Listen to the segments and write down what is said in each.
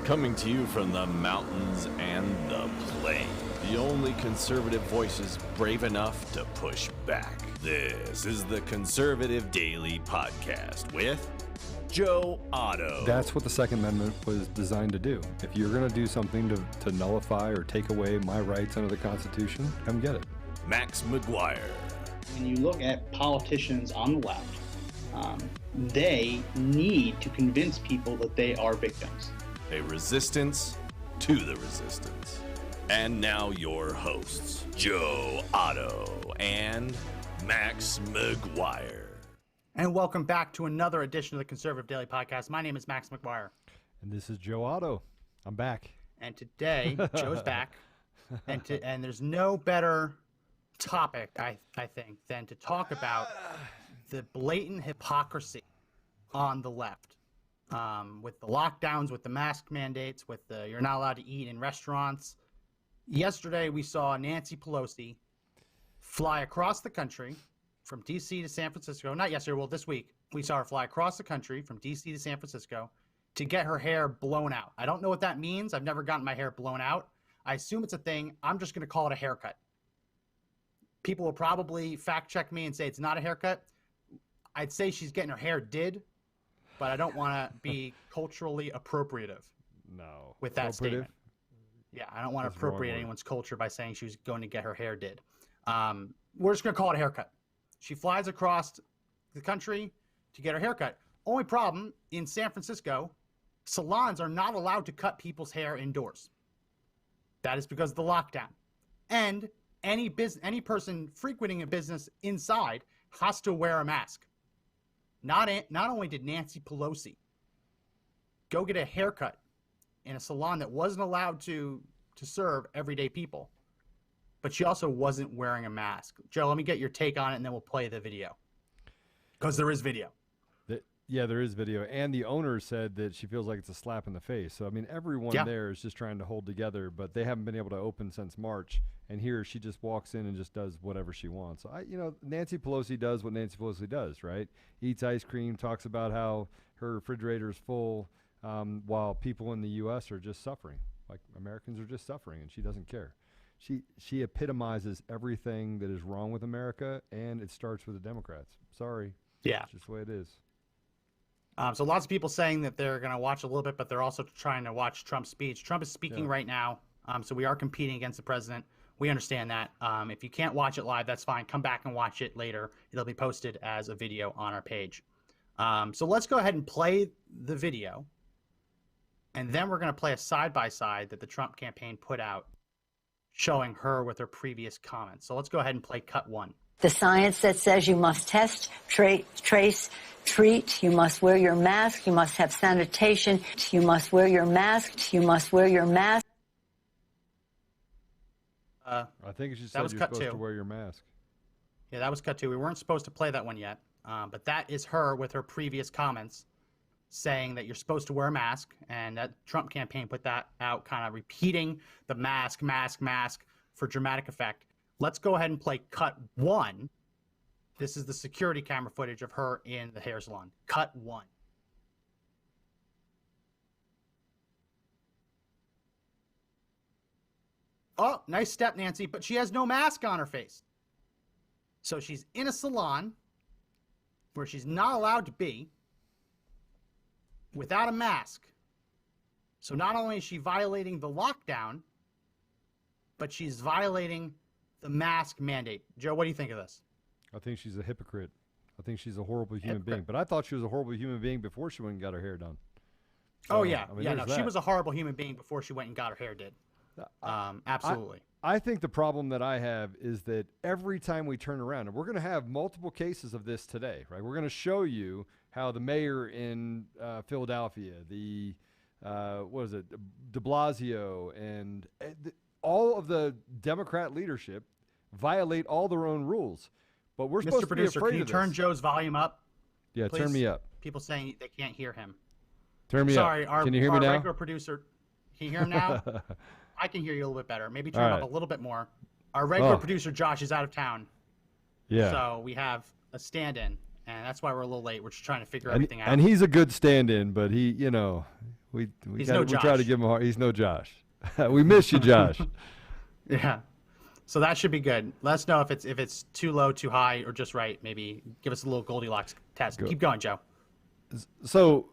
Coming to you from the mountains and the plain. The only conservative voices brave enough to push back. This is the Conservative Daily Podcast with Joe Otto. That's what the Second Amendment was designed to do. If you're going to do something to nullify or take away my rights under the Constitution, come get it. Max McGuire. When you look at politicians on the left, they need to convince people that they are victims. A resistance to the resistance. And now your hosts, Joe Otto and Max McGuire. And welcome back to another edition of the Conservative Daily Podcast. My name is Max McGuire. And this is Joe Otto. I'm back. And today, Joe's back. And there's no better topic, I think, than to talk about the blatant hypocrisy on the left. With the lockdowns, with the mask mandates, with the you're not allowed to eat in restaurants. Yesterday, we saw Nancy Pelosi fly across the country from D.C. to San Francisco. Not yesterday, well, this week. We saw her fly across the country from D.C. to San Francisco to get her hair blown out. I don't know what that means. I've never gotten my hair blown out. I assume it's a thing. I'm just going to call it a haircut. People will probably fact check me and say it's not a haircut. I'd say she's getting her hair did, but I don't want to be culturally appropriative. No. With that statement. Yeah, I don't want to appropriate anyone's culture by saying she was going to get her hair did. We're just going to call it a haircut. She flies across the country to get her haircut. Only problem, in San Francisco, salons are not allowed to cut people's hair indoors. That is because of the lockdown. And any person frequenting a business inside has to wear a mask. Not only did Nancy Pelosi go get a haircut in a salon that wasn't allowed to serve everyday people, but she also wasn't wearing a mask. Joe, let me get your take on it, and then we'll play the video. Because there is video. Yeah, there is video. And the owner said that she feels like it's a slap in the face. So, I mean, everyone there is just trying to hold together, but they haven't been able to open since March. And here she just walks in and just does whatever she wants. So, Nancy Pelosi does what Nancy Pelosi does, right? Eats ice cream, talks about how her refrigerator is full, while people in the U.S. are just suffering. Like, Americans are just suffering, and she doesn't care. She epitomizes everything that is wrong with America, and it starts with the Democrats. Sorry. Yeah. It's just the way it is. So lots of people saying that they're going to watch a little bit, but they're also trying to watch Trump's speech. Trump is speaking right now, so we are competing against the president. We understand that. If you can't watch it live, that's fine. Come back and watch it later. It'll be posted as a video on our page. So let's go ahead and play the video, and then we're going to play a side-by-side that the Trump campaign put out showing her with her previous comments. So let's go ahead and play cut one. The science that says you must test, trace, treat, you must wear your mask, you must have sanitation, you must wear your mask, you must wear your mask. I think she said you're supposed to wear your mask. Yeah, that was cut two. We weren't supposed to play that one yet, but that is her with her previous comments saying that you're supposed to wear a mask, and that Trump campaign put that out, kind of repeating the mask for dramatic effect. Let's go ahead and play cut one. This is the security camera footage of her in the hair salon. Cut one. Oh, nice step, Nancy, but she has no mask on her face. So she's in a salon where she's not allowed to be without a mask. So not only is she violating the lockdown, but she's violating the mask mandate. Joe, what do you think of this? I think she's a hypocrite. I think she's a horrible human being. But I thought she was a horrible human being before she went and got her hair done. So, she was a horrible human being before she went and got her hair did. Absolutely. I think the problem that I have is that every time we turn around, and we're going to have multiple cases of this today, right? We're going to show you how the mayor in Philadelphia, de Blasio, and all of the Democrat leadership violate all their own rules. But we're supposed to be afraid of this. Mr. Producer, can you turn Joe's volume up? Yeah, please? Turn me up. People saying they can't hear him. Turn me Sorry, up. Can you hear me now? Our regular producer, can you hear him now? I can hear you a little bit better. Maybe turn up a little bit more. Our regular producer, Josh, is out of town. Yeah. So we have a stand-in, and that's why we're a little late. We're just trying to figure everything out. And he's a good stand-in, but he, We no try to give him a heart. He's no Josh. We miss you, Josh. Yeah. So that should be good. Let us know if it's too low, too high, or just right. Maybe give us a little Goldilocks test. Keep going, Joe. So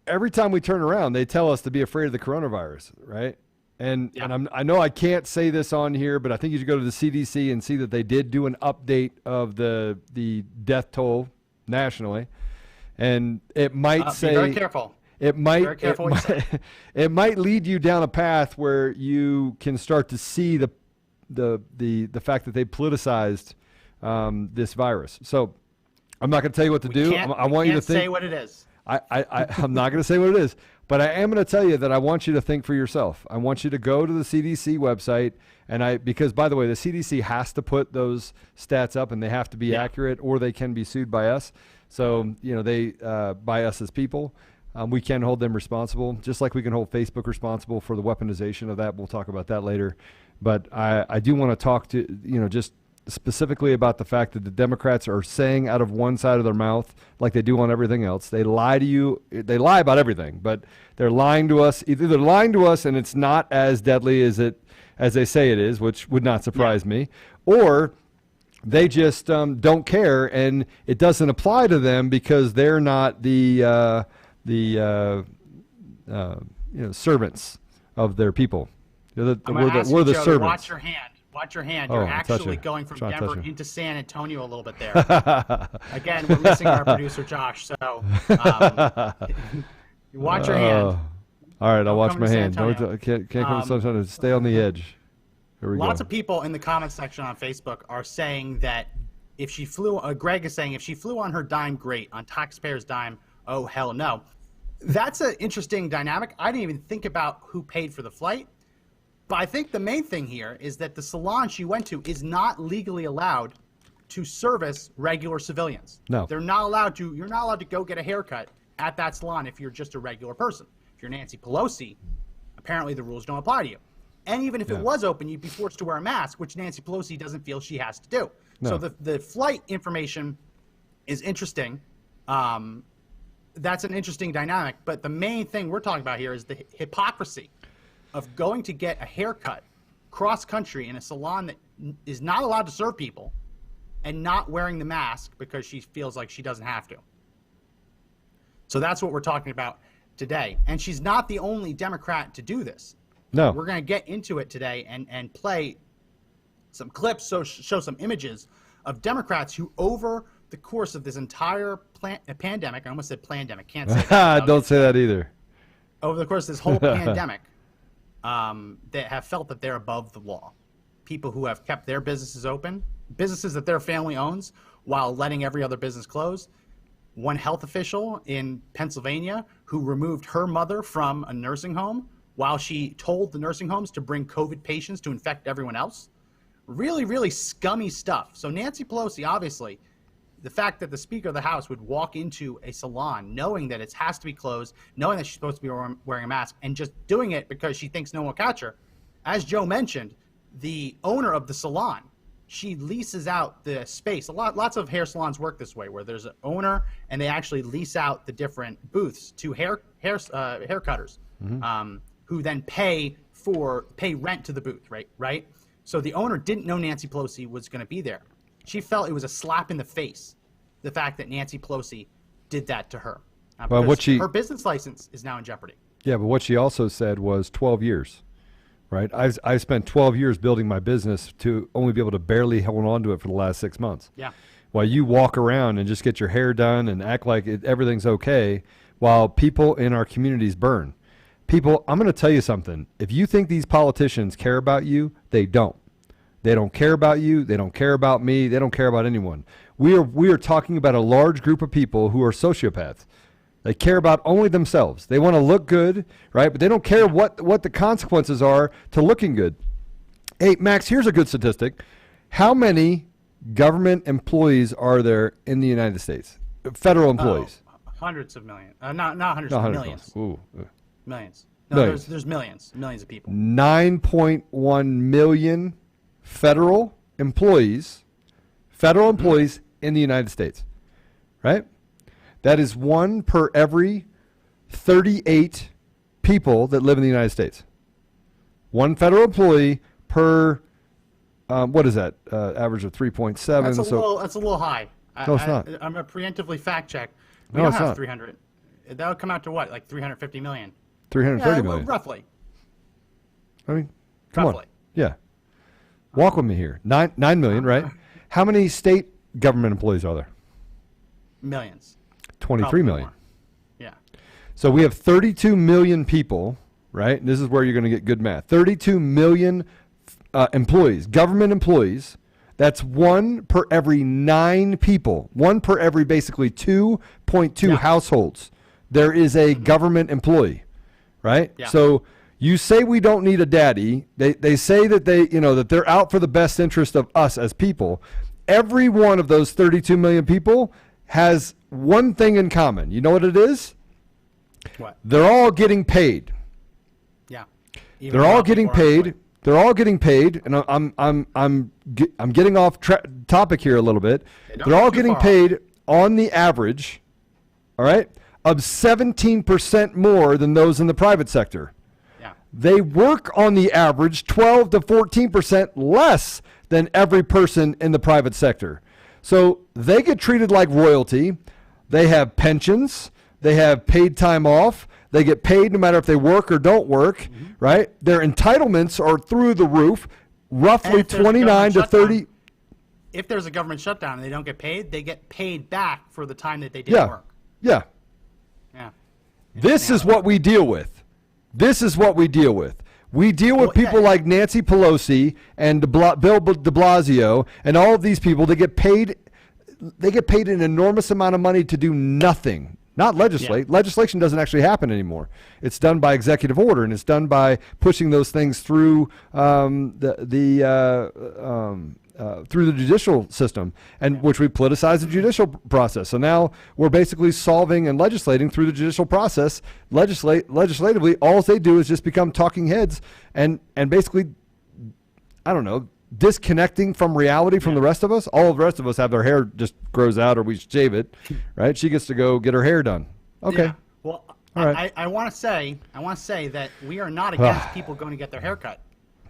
every time we turn around, they tell us to be afraid of the coronavirus, right? And I know I can't say this on here, but I think you should go to the CDC and see that they did do an update of the death toll nationally, and it might say be very careful. It might lead you down a path where you can start to see the fact that they politicized this virus. So I'm not going to tell you what to do. I want you to think. Say what it is. I'm not going to say what it is, but I am going to tell you that I want you to think for yourself. I want you to go to the CDC website, because by the way, the CDC has to put those stats up, and they have to be accurate, or they can be sued by us. So they by us as people. We can hold them responsible, just like we can hold Facebook responsible for the weaponization of that. We'll talk about that later. But I do want to talk to, just specifically about the fact that the Democrats are saying out of one side of their mouth, like they do on everything else. They lie to you. They lie about everything, but they're lying to us. Either they're lying to us and it's not as deadly as they say it is, which would not surprise me, or they just don't care and it doesn't apply to them because they're not the servants of their people. We're the servants. Watch your hand. Watch your hand. You're actually going from Denver into San Antonio a little bit there. Again, we're missing our producer Josh. So watch your hand. All right, I'll watch my hand. Can't come to Sunshine. Stay on the edge. Here we go. Lots of people in the comment section on Facebook are saying that if she flew, Greg is saying if she flew on her dime, great. On taxpayers' dime, oh hell no. That's an interesting dynamic. I didn't even think about who paid for the flight. But I think the main thing here is that the salon she went to is not legally allowed to service regular civilians. No. You're not allowed to go get a haircut at that salon if you're just a regular person. If you're Nancy Pelosi, apparently the rules don't apply to you. And even if it was open, you'd be forced to wear a mask, which Nancy Pelosi doesn't feel she has to do. No. So the flight information is interesting. That's an interesting dynamic. But the main thing we're talking about here is the hypocrisy of going to get a haircut cross-country in a salon that is not allowed to serve people and not wearing the mask because she feels like she doesn't have to. So that's what we're talking about today. And she's not the only Democrat to do this. No. We're going to get into it today and play some clips, show some images of Democrats who, over the course of this entire pandemic, I almost said plandemic, can't say that. Don't say that either. Over the course of this whole pandemic, that have felt that they're above the law. People who have kept their businesses open, businesses that their family owns, while letting every other business close. One health official in Pennsylvania who removed her mother from a nursing home while she told the nursing homes to bring COVID patients to infect everyone else. Really, really scummy stuff. So Nancy Pelosi, obviously, the fact that the Speaker of the House would walk into a salon knowing that it has to be closed, knowing that she's supposed to be wearing a mask, and just doing it because she thinks no one will catch her. As Joe mentioned, the owner of the salon, she leases out the space. Lots of hair salons work this way, where there's an owner and they actually lease out the different booths to hair cutters, who then pay rent to the booth, right? So the owner didn't know Nancy Pelosi was going to be there. She felt it was a slap in the face, the fact that Nancy Pelosi did that to her. Well, her business license is now in jeopardy. Yeah, but what she also said was 12 years, right? I've spent 12 years building my business to only be able to barely hold on to it for the last 6 months. Yeah. While you walk around and just get your hair done and act like everything's okay, while people in our communities burn. People, I'm going to tell you something. If you think these politicians care about you, they don't. They don't care about you. They don't care about me. They don't care about anyone. We are talking about a large group of people who are sociopaths. They care about only themselves. They want to look good, right? But they don't care what the consequences are to looking good. Hey, Max, here's a good statistic. How many government employees are there in the United States? Federal employees. Hundreds of millions. Not hundreds, millions. Ooh. Millions. No, millions. There's millions of people. 9.1 million federal employees in the United States, right? That is 1 per every 38 people that live in the United States. One federal employee per, what is that? Average of 3.7. That's a little high. No, it's not. I'm going to preemptively fact check. We No, don't it's have not. 300. That would come out to what, like 350 million? 330 million. Roughly. I mean, come on. Roughly. Yeah. Walk with me here. 9 million, right? How many state government employees are there? Millions. 23 Probably million. more. Yeah. So we have 32 million people, right? And this is where you're going to get good math. 32 million employees, government employees. That's 1 per every 9 people. 1 per every basically 2.2 households. There is a government employee, right? Yeah. So you say we don't need a daddy. They say that that they're out for the best interest of us as people. Every one of those 32 million people has one thing in common. You know what it is? What? They're all getting paid. Yeah. They're all getting paid. They're all getting paid, and I'm getting off topic here a little bit. They're all getting paid on the average, all right, of 17% more than those in the private sector. Yeah. They work on the average 12 to 14% less than every person in the private sector. So they get treated like royalty. They have pensions. They have paid time off. They get paid no matter if they work or don't work, right? Their entitlements are through the roof, roughly 29 to 30. If there's a government shutdown and they don't get paid, they get paid back for the time that they didn't work. Yeah. Yeah. This is what we deal with. This is what we deal with. We deal with people like Nancy Pelosi and Bill de Blasio and all of these people. They get paid an enormous amount of money to do nothing. Not legislate. Yeah. Legislation doesn't actually happen anymore. It's done by executive order, and it's done by pushing those things through through the judicial system, and which we politicize the judicial process. So now we're basically solving and legislating through the judicial process. Legislatively, all they do is just become talking heads and basically, I don't know, disconnecting from reality from the rest of us. All of the rest of us have their hair just grows out or we shave it, right? She gets to go get her hair done. Okay. Yeah. Well, all right. I want to say that we are not against people going to get their hair cut.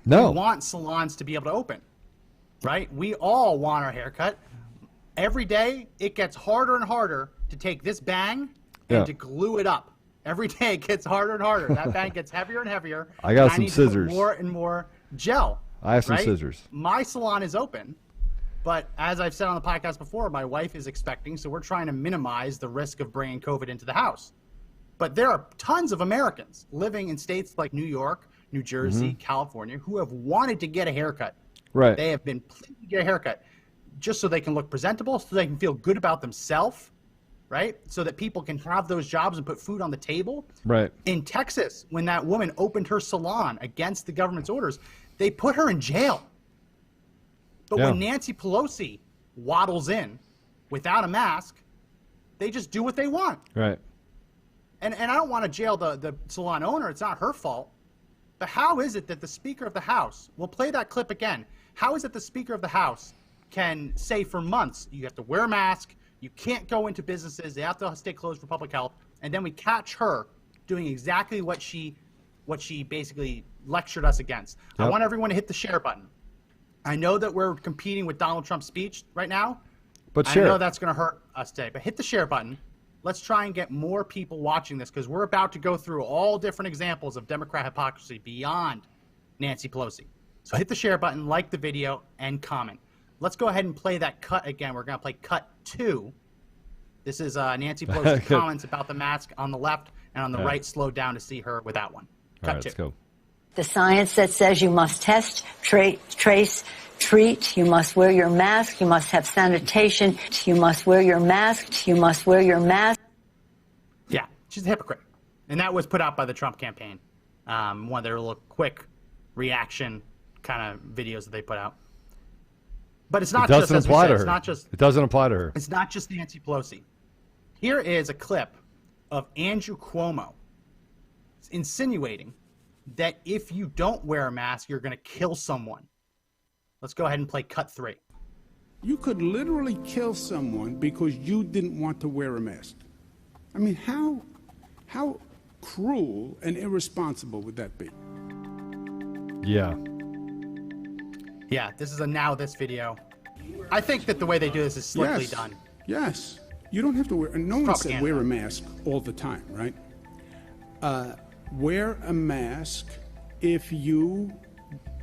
No. We want salons to be able to open, right? We all want our hair cut. Every day, it gets harder and harder to take this bang and to glue it up. Every day, it gets harder and harder. That bang gets heavier and heavier. I got some need scissors. To put more and more gel. I have some scissors. My salon is open, but as I've said on the podcast before, my wife is expecting, so we're trying to minimize the risk of bringing COVID into the house. But there are tons of Americans living in states like New York, New Jersey, California, who have wanted to get a haircut. Right. They have been pleading to get a haircut just so they can look presentable, so they can feel good about themselves, right? So that people can have those jobs and put food on the table. Right. In Texas, when that woman opened her salon against the government's orders, they put her in jail. But when Nancy Pelosi waddles in without a mask, they just do what they want. Right. And I don't want to jail the salon owner. It's not her fault. But how is it that the Speaker of the House, we'll play that clip again, how is it the Speaker of the House can say for months, you have to wear a mask, you can't go into businesses, they have to stay closed for public health, and then we catch her doing exactly what she basically lectured us against. Yep. I want everyone to hit the share button. I know that we're competing with Donald Trump's speech right now. But I know that's going to hurt us today. But hit the share button. Let's try and get more people watching this, because we're about to go through all different examples of Democrat hypocrisy beyond Nancy Pelosi. So hit the share button, like the video, and comment. Let's go ahead and play that cut again. We're going to play cut 2. This is Nancy Pelosi's comments about the mask on the left, and on the right, slow down to see her without one. Cut 2. Let's go. The science that says you must test, trace, treat, you must wear your mask, you must have sanitation, you must wear your mask, you must wear your mask. Yeah, she's a hypocrite. And that was put out by the Trump campaign. One of their little quick reaction kind of videos that they put out. But it's not just, as we said, it's not just, it doesn't apply to her. It's not just Nancy Pelosi. Here is a clip of Andrew Cuomo insinuating that if you don't wear a mask, you're going to kill someone. Let's go ahead and play cut 3. You could literally kill someone because you didn't want to wear a mask. I mean, how cruel and irresponsible would that be? Yeah. Yeah, this is a now this video. I think that the way they do this is slickly done. Yes. You don't have to wear, no one said wear a mask all the time, right? Wear a mask if you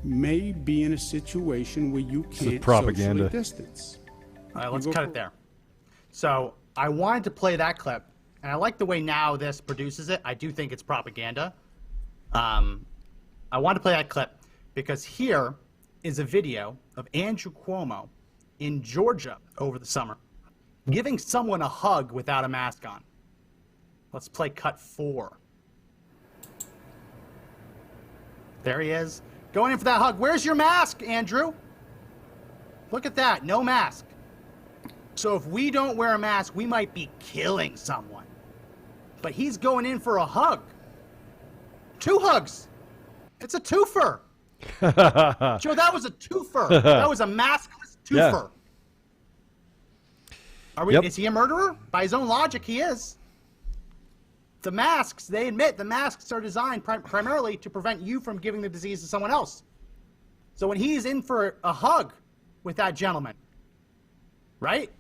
may be in a situation where you can't socially distance. All right, let's cut it there. So I wanted to play that clip, and I like the way now this produces it. I do think it's propaganda. I wanted to play that clip because here is a video of Andrew Cuomo in Georgia over the summer giving someone a hug without a mask on. Let's play cut 4. There he is, going in for that hug. Where's your mask, Andrew? Look at that, no mask. So if we don't wear a mask, we might be killing someone. But he's going in for a hug. 2 hugs. It's a twofer. Joe, that was a twofer. That was a maskless twofer. Yeah. Is he a murderer? By his own logic, he is. The masks, they admit the masks are designed primarily to prevent you from giving the disease to someone else. So when he's in for a hug with that gentleman, right?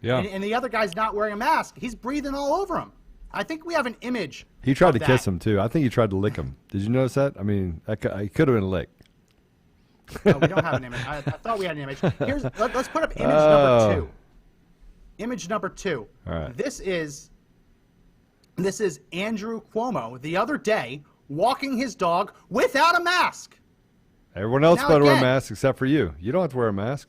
Yeah. And the other guy's not wearing a mask, he's breathing all over him. I think we have an image. He tried to kiss him, too. I think he tried to lick him. Did you notice that? I mean, it could have been a lick. No, we don't have an image. I thought we had an image. Let's put up image number 2. Image number 2. All right. This is Andrew Cuomo the other day walking his dog without a mask. Everyone else better wear a mask except for you. You don't have to wear a mask.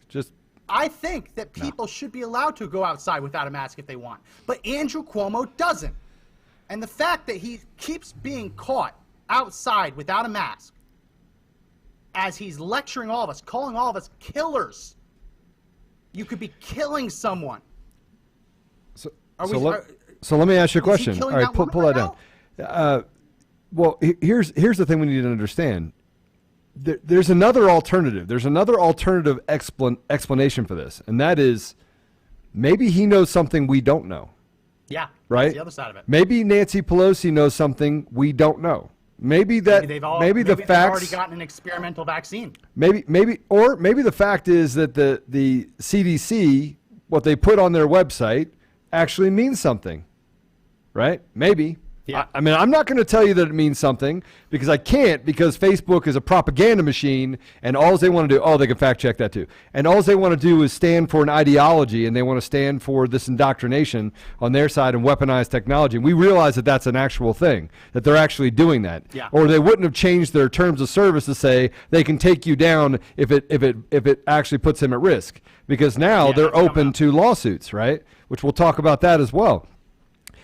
I think that people should be allowed to go outside without a mask if they want. But Andrew Cuomo doesn't. And the fact that he keeps being caught outside without a mask as he's lecturing all of us, calling all of us killers. You could be killing someone. So let me ask you a question. All right, pull that down. Well, here's the thing we need to understand. There's another alternative. There's another alternative explanation for this, and that is maybe he knows something we don't know. Yeah, right. That's the other side of it. Maybe Nancy Pelosi knows something we don't know. Maybe they've already gotten an experimental vaccine. Maybe the fact is that the CDC, what they put on their website, actually means something, right? Maybe. Yeah. I mean, I'm not going to tell you that it means something because I can't, because Facebook is a propaganda machine, and all they want to do, they can fact check that too. And all they want to do is stand for an ideology, and they want to stand for this indoctrination on their side and weaponize technology. And we realize that that's an actual thing, that they're actually doing that. Yeah. Or they wouldn't have changed their terms of service to say they can take you down if it actually puts them at risk. Because now they're open to lawsuits, right? Which we'll talk about that as well.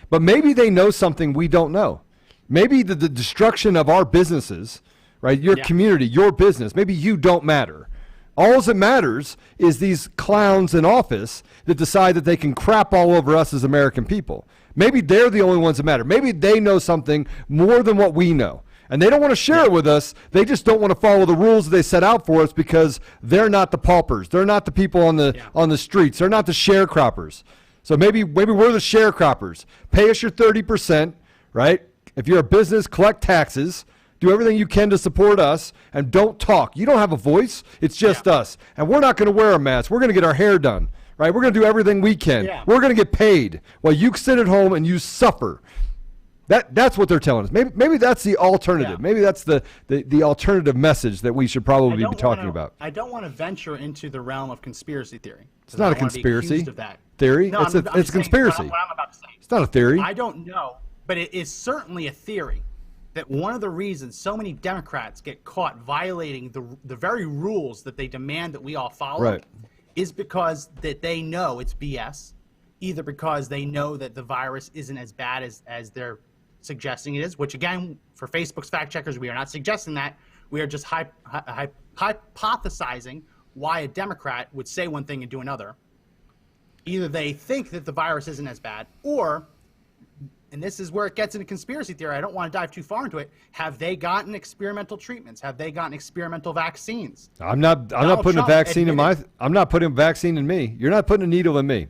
But maybe they know something we don't know. Maybe the destruction of our businesses, right? Your community, your business, maybe you don't matter. All that matters is these clowns in office that decide that they can crap all over us as American people. Maybe they're the only ones that matter. Maybe they know something more than what we know. And they don't want to share it with us. They just don't want to follow the rules that they set out for us because they're not the paupers. They're not the people on the streets. They're not the sharecroppers. So maybe we're the sharecroppers. Pay us your 30%, right? If you're a business, collect taxes, do everything you can to support us, and don't talk. You don't have a voice. It's just us. And we're not going to wear a mask. We're going to get our hair done, right? We're going to do everything we can. Yeah. We're going to get paid while you sit at home and you suffer. That's what they're telling us. Maybe that's the alternative. Yeah. Maybe that's the alternative message that we should probably be talking about. I don't want to venture into the realm of conspiracy theory. It's not a conspiracy theory. No, it's conspiracy. What I'm about to say. It's not a theory. I don't know, but it is certainly a theory that one of the reasons so many Democrats get caught violating the very rules that they demand that we all follow is because that they know it's BS, either because they know that the virus isn't as bad as they're suggesting it is, which again, for Facebook's fact checkers, we are not suggesting that. We are just hypothesizing why a Democrat would say one thing and do another. Either they think that the virus isn't as bad, or, and this is where it gets into conspiracy theory, I don't want to dive too far into it, have they gotten experimental treatments? Have they gotten experimental vaccines? I'm not putting a vaccine in I'm not putting a vaccine in me. You're not putting a needle in me.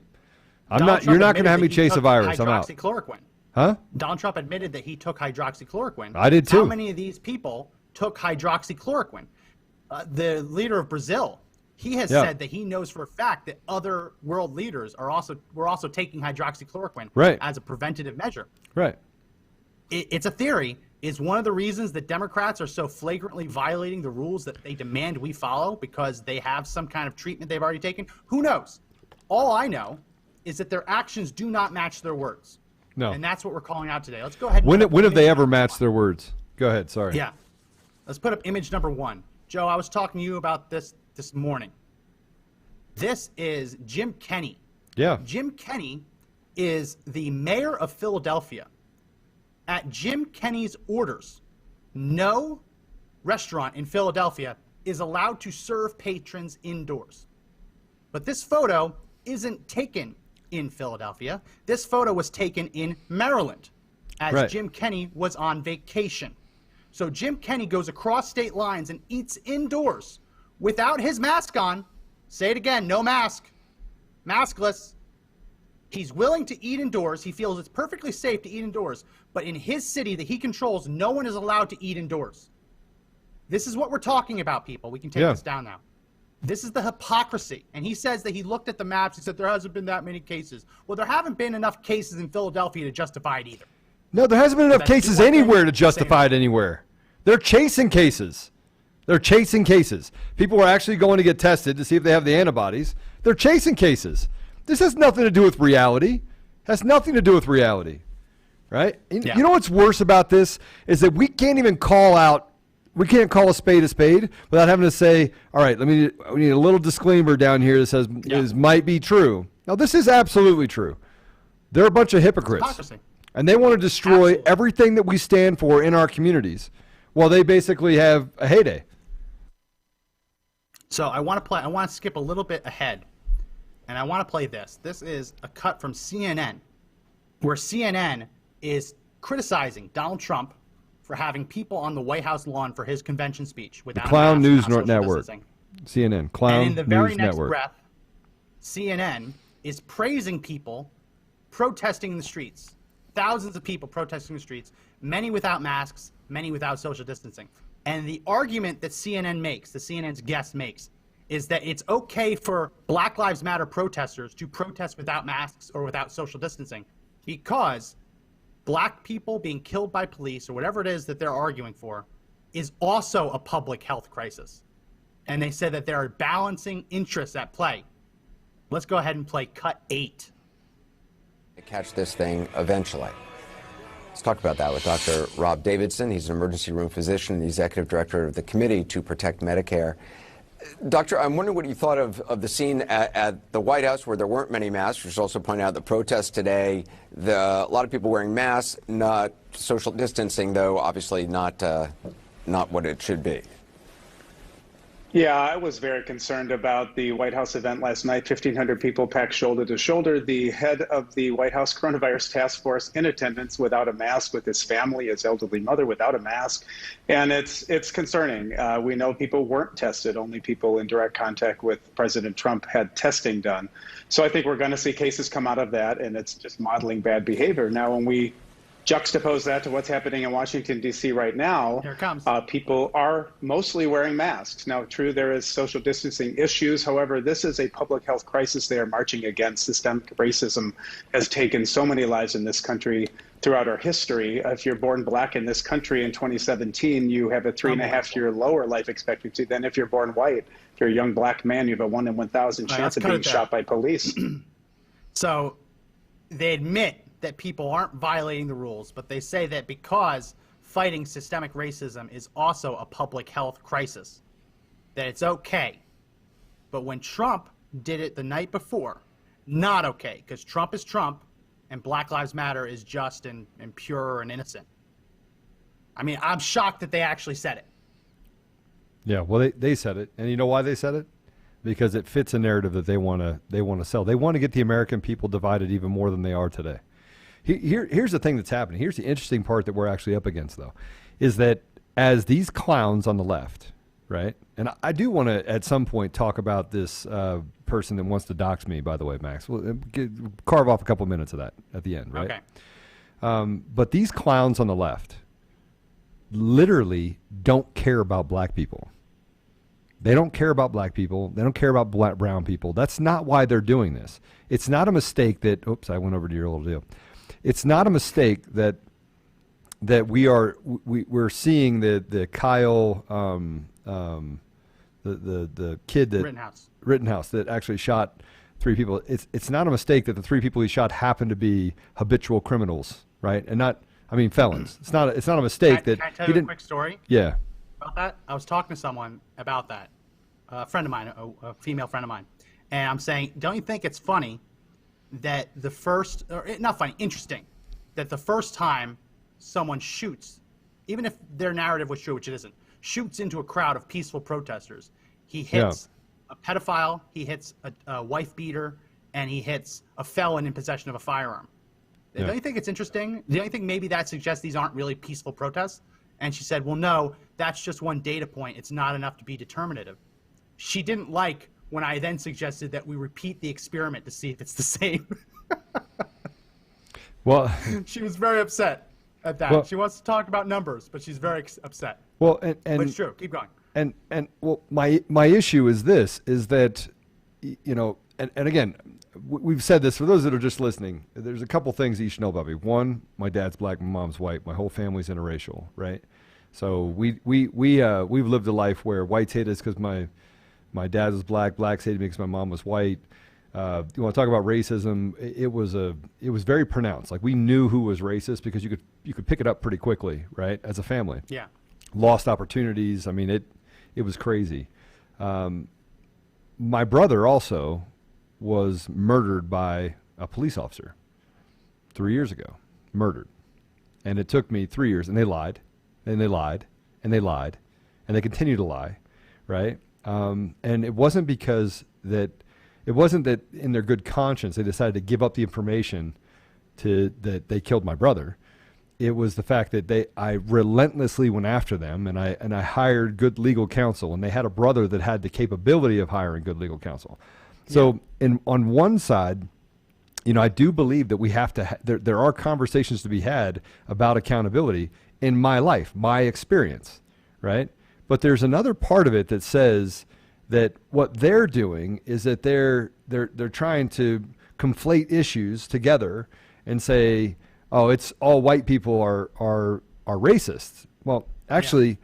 You're not going to have me chase a virus. I'm out. Hydroxychloroquine. Huh? Donald Trump admitted that he took hydroxychloroquine. I did too. How many of these people took hydroxychloroquine? The leader of Brazil, he has said that he knows for a fact that other world leaders were also taking hydroxychloroquine as a preventative measure. Right. It's a theory. Is one of the reasons that Democrats are so flagrantly violating the rules that they demand we follow because they have some kind of treatment they've already taken? Who knows? All I know is that their actions do not match their words. No. And that's what we're calling out today. Let's go ahead. When have they ever matched their words? Go ahead. Sorry. Yeah. Let's put up image number 1. Joe, I was talking to you about this morning. This is Jim Kenney. Yeah. Jim Kenney is the mayor of Philadelphia. At Jim Kenney's orders, no restaurant in Philadelphia is allowed to serve patrons indoors. But this photo isn't taken in Philadelphia. This photo was taken in Maryland as Jim Kenney was on vacation. So Jim Kenney goes across state lines and eats indoors without his mask on. Say it again, no mask, maskless. He's willing to eat indoors. He feels it's perfectly safe to eat indoors. But in his city that he controls, no one is allowed to eat indoors. This is what we're talking about, people. We can take this down now. This is the hypocrisy. And he says that he looked at the maps. He said there hasn't been that many cases. Well, there haven't been enough cases in Philadelphia to justify it either. No, there hasn't been enough cases anywhere to justify it anywhere. They're chasing cases. They're chasing cases. People are actually going to get tested to see if they have the antibodies. They're chasing cases. This has nothing to do with reality. Has nothing to do with reality, right? You know what's worse about this is that we can't even call a spade without having to say, all right, we need a little disclaimer down here that says this might be true. Now, this is absolutely true. They're a bunch of hypocrites. Hypocrisy. And they want to destroy everything that we stand for in our communities while they basically have a heyday. So I want to skip a little bit ahead. And I want to play this. This is a cut from CNN, where CNN is criticizing Donald Trump for having people on the White House lawn for his convention speech without Clown News Network. Distancing. CNN, Clown News Network. And in the very next breath, CNN is praising people protesting in the streets. Thousands of people protesting in the streets, many without masks, many without social distancing. And the argument that CNN makes, the CNN's guest makes, is that it's okay for Black Lives Matter protesters to protest without masks or without social distancing because black people being killed by police or whatever it is that they're arguing for is also a public health crisis. And they said that there are balancing interests at play. Let's go ahead and play cut 8. Catch this thing eventually. Let's talk about that with Dr. Rob Davidson. He's an emergency room physician and the executive director of the Committee to Protect Medicare. Doctor, I'm wondering what you thought of the scene at the White House where there weren't many masks. You should also point out the protests today, a lot of people wearing masks, not social distancing, though, obviously not what it should be. Yeah, I was very concerned about the White House event last night. 1,500 people packed shoulder to shoulder. The head of the White House Coronavirus Task Force in attendance without a mask, with his family, his elderly mother without a mask. And it's concerning. We know people weren't tested. Only people in direct contact with President Trump had testing done. So I think we're going to see cases come out of that, and it's just modeling bad behavior. Now, when we juxtapose that to what's happening in Washington, D.C. right now, here it comes. People are mostly wearing masks. Now, true, there is social distancing issues. However, this is a public health crisis they are marching against. Systemic racism has taken so many lives in this country throughout our history. If you're born black in this country in 2017, you have a 3.5-year lower life expectancy than if you're born white. If you're a young black man, you have a 1 in 1,000 chance of being shot by police. So they admit that people aren't violating the rules, but they say that because fighting systemic racism is also a public health crisis, that it's okay. But when Trump did it the night before, not okay, because Trump is Trump and Black Lives Matter is just and pure and innocent. I mean, I'm shocked that they actually said it. Yeah, well, they said it. And you know why they said it? Because it fits a narrative that they want to sell. They want to get the American people divided even more than they are today. Here's the thing that's happening. Here's the interesting part that we're actually up against, though, is that as these clowns on the left, right, and I do want to at some point talk about this person that wants to dox me, by the way, Max. We'll carve off a couple minutes of that at the end, right? But these clowns on the left literally don't care about black people. They don't care about black people. They don't care about brown people. That's not why they're doing this. It's not a mistake that, oops, I went over to your little deal. It's not a mistake that we're seeing the Kyle, the kid that Rittenhouse that actually shot 3 people. It's not a mistake that the 3 people he shot happen to be habitual criminals, right? And felons. It's not a mistake that can I tell you a quick story? Yeah. About that, I was talking to someone about that, a friend of mine, a female friend of mine, and I'm saying, don't you think it's funny that interesting, that the first time someone shoots, even if their narrative was true, which it isn't, shoots into a crowd of peaceful protesters, he hits a pedophile, he hits a wife beater, and he hits a felon in possession of a firearm. Yeah. Don't you think it's interesting? Don't you think maybe that suggests these aren't really peaceful protests? And she said, well, no, that's just one data point. It's not enough to be determinative. She didn't like when I then suggested that we repeat the experiment to see if it's the same. Well, she was very upset at that. Well, she wants to talk about numbers, but she's very upset. Well, but it's true. Keep going. And well, my issue is this, is that, and again, we've said this for those that are just listening. There's a couple things that you should know about me. One, my dad's black, my mom's white. My whole family's interracial, right? So we've lived a life where whites hate us because my dad was black, blacks hated me because my mom was white. You want to talk about racism? It was very pronounced. Like, we knew who was racist because you could pick it up pretty quickly, right? As a family. Yeah. Lost opportunities. I mean, it was crazy. My brother also was murdered by a police officer 3 years ago. Murdered. And it took me 3 years, and they lied, and they lied, and they lied, and they continue to lie, right? And it wasn't that in their good conscience they decided to give up the information that they killed my brother. It was the fact that I relentlessly went after them, and I hired good legal counsel, and they had a brother that had the capability of hiring good legal counsel. So on one side, I do believe that we have to, there are conversations to be had about accountability in my life, my experience, right? But there's another part of it that says that what they're doing is that they're trying to conflate issues together and say, oh, it's all white people are racists. Well, actually,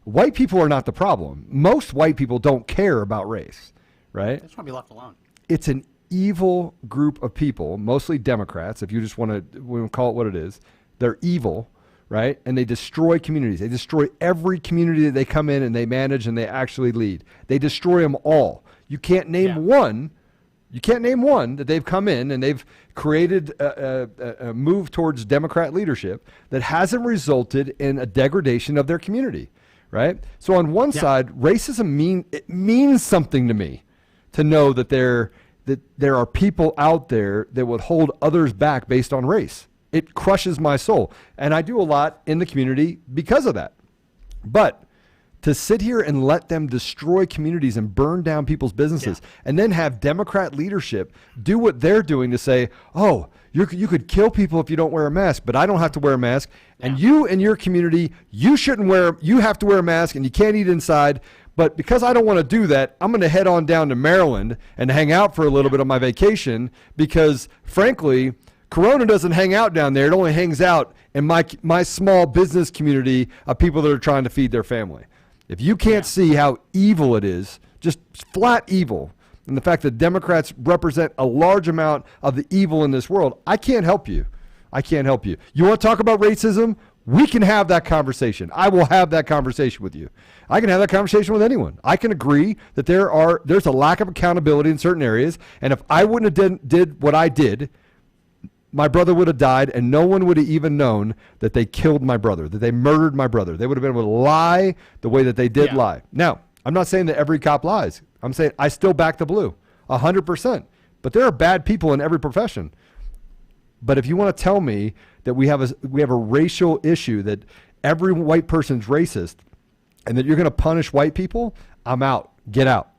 white people are not the problem. Most white people don't care about race, right? They just want to be left alone. It's an evil group of people, mostly Democrats, if you just want to call it what it is. They're evil, right? And they destroy communities. They destroy every community that they come in and they manage and they actually lead. They destroy them all. You can't name one. You can't name one that they've come in and they've created a move towards Democrat leadership that hasn't resulted in a degradation of their community, right? So on one side, racism means something to me, to know that there are people out there that would hold others back based on race. It crushes my soul. And I do a lot in the community because of that. But to sit here and let them destroy communities and burn down people's businesses and then have Democrat leadership do what they're doing to say, oh, you could kill people if you don't wear a mask, but I don't have to wear a mask. And you in your community, you have to wear a mask and you can't eat inside. But because I don't want to do that, I'm going to head on down to Maryland and hang out for a little bit on my vacation because, frankly, Corona doesn't hang out down there. It only hangs out in my small business community of people that are trying to feed their family. If you can't see how evil it is, just flat evil, and the fact that Democrats represent a large amount of the evil in this world, I can't help you. I can't help you. You want to talk about racism? We can have that conversation. I will have that conversation with you. I can have that conversation with anyone. I can agree that there's a lack of accountability in certain areas, and if I wouldn't have did what I did, my brother would have died, and no one would have even known that they killed my brother, that they murdered my brother. They would have been able to lie the way that they did lie. Now, I'm not saying that every cop lies. I'm saying I still back the blue, 100%. But there are bad people in every profession. But if you want to tell me that we have a racial issue, that every white person's racist, and that you're going to punish white people, I'm out. Get out.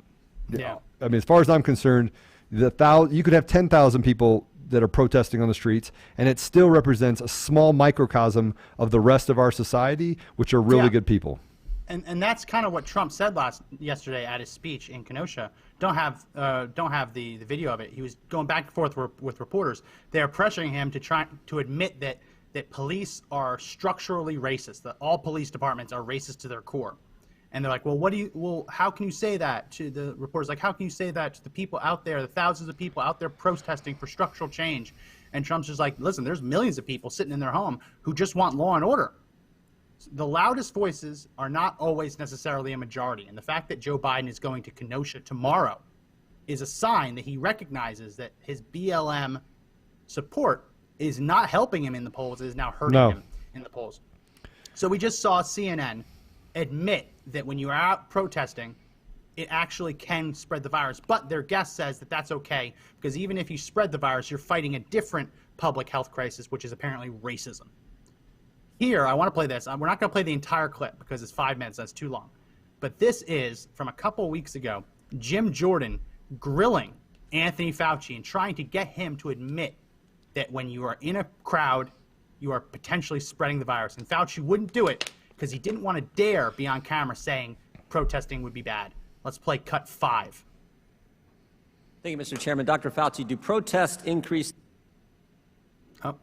Yeah. I mean, as far as I'm concerned, you could have 10,000 people that are protesting on the streets, and it still represents a small microcosm of the rest of our society, which are really good people. And that's kind of what Trump said yesterday at his speech in Kenosha. Don't have the video of it. He was going back and forth with reporters. They're pressuring him to try to admit that police are structurally racist, that all police departments are racist to their core. And they're like, well, how can you say that to the reporters? Like, how can you say that to the people out there, the thousands of people out there protesting for structural change? And Trump's just like, listen, there's millions of people sitting in their home who just want law and order. The loudest voices are not always necessarily a majority. And the fact that Joe Biden is going to Kenosha tomorrow is a sign that he recognizes that his BLM support is not helping him in the polls, it is now hurting him in the polls. So we just saw CNN admit that when you are out protesting, it actually can spread the virus. But their guest says that that's okay, because even if you spread the virus, you're fighting a different public health crisis, which is apparently racism. Here, I want to play this. We're not going to play the entire clip because it's 5 minutes. That's too long. But this is from a couple of weeks ago, Jim Jordan grilling Anthony Fauci and trying to get him to admit that when you are in a crowd, you are potentially spreading the virus. And Fauci wouldn't do it because he didn't want to dare be on camera saying protesting would be bad. Let's play cut 5. Thank you, Mr. Chairman. Dr. Fauci, do protests increase? Oh,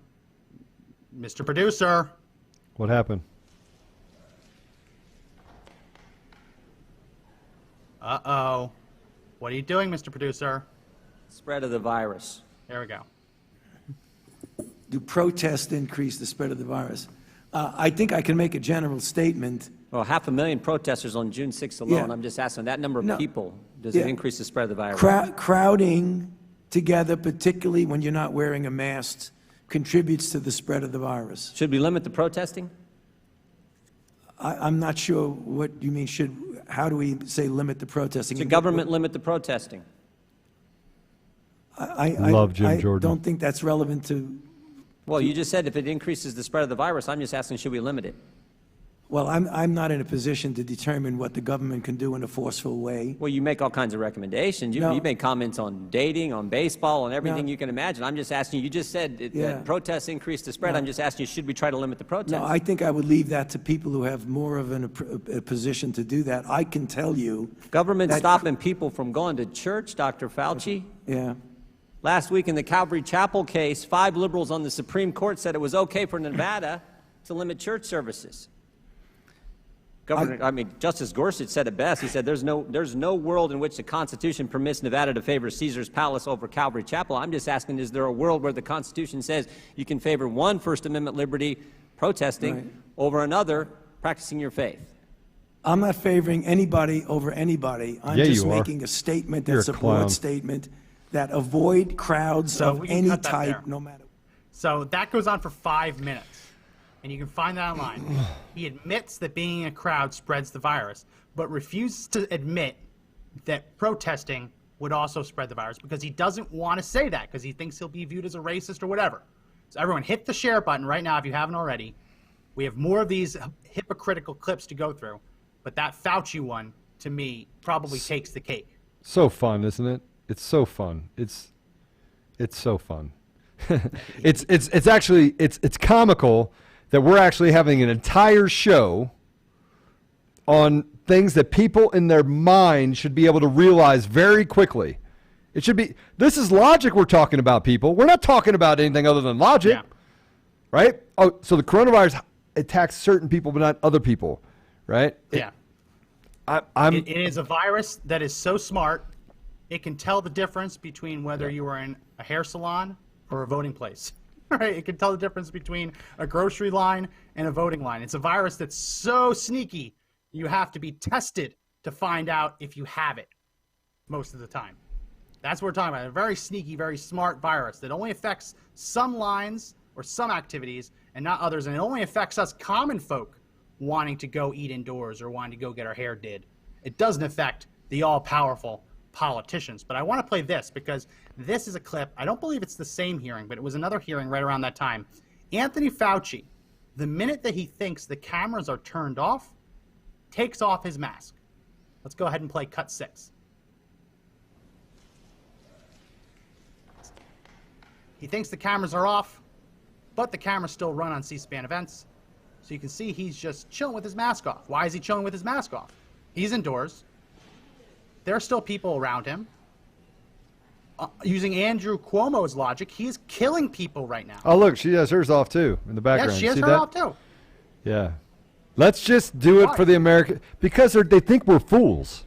Mr. Producer. What happened? Uh-oh. What are you doing, Mr. Producer? Spread of the virus. There we go. Do protests increase the spread of the virus? I think I can make a general statement. Well, 500,000 protesters on June 6th alone. Yeah. I'm just asking, that number of people, does it increase the spread of the virus? Crowding together, particularly when you're not wearing a mask, contributes to the spread of the virus. Should we limit the protesting? I'm not sure what you mean. How do we say limit the protesting? Should government limit the protesting? I love Jim Jordan. Don't think that's relevant to. Well, you just said if it increases the spread of the virus. I'm just asking, should we limit it? Well, I'm not in a position to determine what the government can do in a forceful way. Well, you make all kinds of recommendations. You make comments on dating, on baseball, on everything you can imagine. I'm just asking you. You just said that protests increase the spread. I'm just asking you, should we try to limit the protests? No, I think I would leave that to people who have more of a position to do that. I can tell you. Government stopping people from going to church, Dr. Fauci? Yeah. Last week in the Calvary Chapel case, 5 liberals on the Supreme Court said it was okay for Nevada to limit church services. Justice Gorsuch said it best. He said there's no world in which the Constitution permits Nevada to favor Caesar's Palace over Calvary Chapel. I'm just asking, is there a world where the Constitution says you can favor one First Amendment liberty, protesting, over another, practicing your faith? I'm not favoring anybody over anybody. I'm just making a statement that's a broad statement that avoid crowds of any type, no matter. So that goes on for 5 minutes. And you can find that online. He admits that being in a crowd spreads the virus, but refuses to admit that protesting would also spread the virus because he doesn't want to say that because he thinks he'll be viewed as a racist or whatever. So everyone hit the share button right now if you haven't already. We have more of these hypocritical clips to go through, but that Fauci one, to me, probably takes the cake. So fun, isn't it? It's so fun. It's so fun. it's actually comical that we're actually having an entire show on things that people in their mind should be able to realize very quickly. It should be, this is logic we're talking about, people. We're not talking about anything other than logic, right? Oh, so the coronavirus attacks certain people but not other people, right? Yeah. It is a virus that is so smart, it can tell the difference between whether you are in a hair salon or a voting place. Right? It can tell the difference between a grocery line and a voting line. It's a virus that's so sneaky, you have to be tested to find out if you have it most of the time. That's what we're talking about. A very sneaky, very smart virus that only affects some lines or some activities and not others. And it only affects us common folk wanting to go eat indoors or wanting to go get our hair did. It doesn't affect the all-powerful politicians. But I want to play this because this is a clip. I don't believe it's the same hearing, but it was another hearing right around that time. Anthony Fauci, the minute that he thinks the cameras are turned off, takes off his mask. Let's go ahead and play cut 6. He thinks the cameras are off, but the cameras still run on C-SPAN events. So you can see he's just chilling with his mask off. Why is he chilling with his mask off? He's indoors. There are still people around him. Using Andrew Cuomo's logic, he is killing people right now. Oh, look, she has hers off too in the background. Yes, she has See her that? off too. Yeah. Let's just do it for the American, because they think we're fools.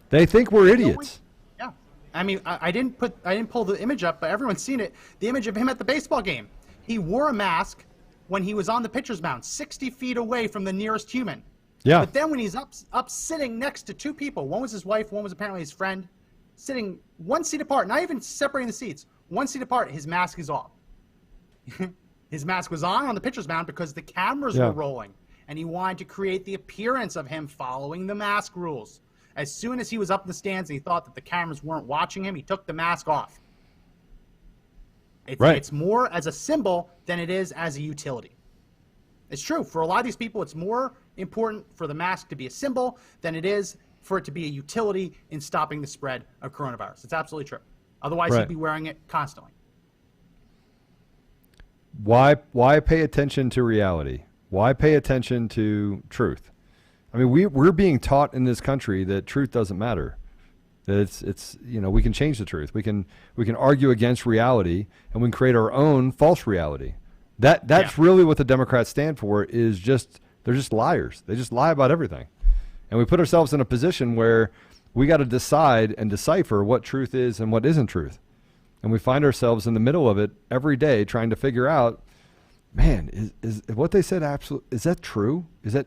They think we're idiots. Yeah. I mean, I didn't pull the image up, but everyone's seen it. The image of him at the baseball game. He wore a mask when he was on the pitcher's mound, 60 feet away from the nearest human. Yeah. But then when he's up sitting next to two people, one was his wife, one was apparently his friend, sitting 1 seat apart, not even separating the seats, 1 seat apart, his mask is off. His mask was on the pitcher's mound because the cameras were rolling, and he wanted to create the appearance of him following the mask rules. As soon as he was up in the stands and he thought that the cameras weren't watching him, he took the mask off. It's more as a symbol than it is as a utility. It's true. For a lot of these people, it's more important for the mask to be a symbol than it is for it to be a utility in stopping the spread of coronavirus. It's absolutely true. Otherwise, he'd be wearing it constantly. Why pay attention to reality? Why pay attention to truth? I mean, we're being taught in this country that truth doesn't matter. That it's we can change the truth. We can argue against reality, and we can create our own false reality. That's really what the Democrats stand for. They're just liars. They just lie about everything. And we put ourselves in a position where we got to decide and decipher what truth is and what isn't truth. And we find ourselves in the middle of it every day trying to figure out, man, is what they said is that true? Is that,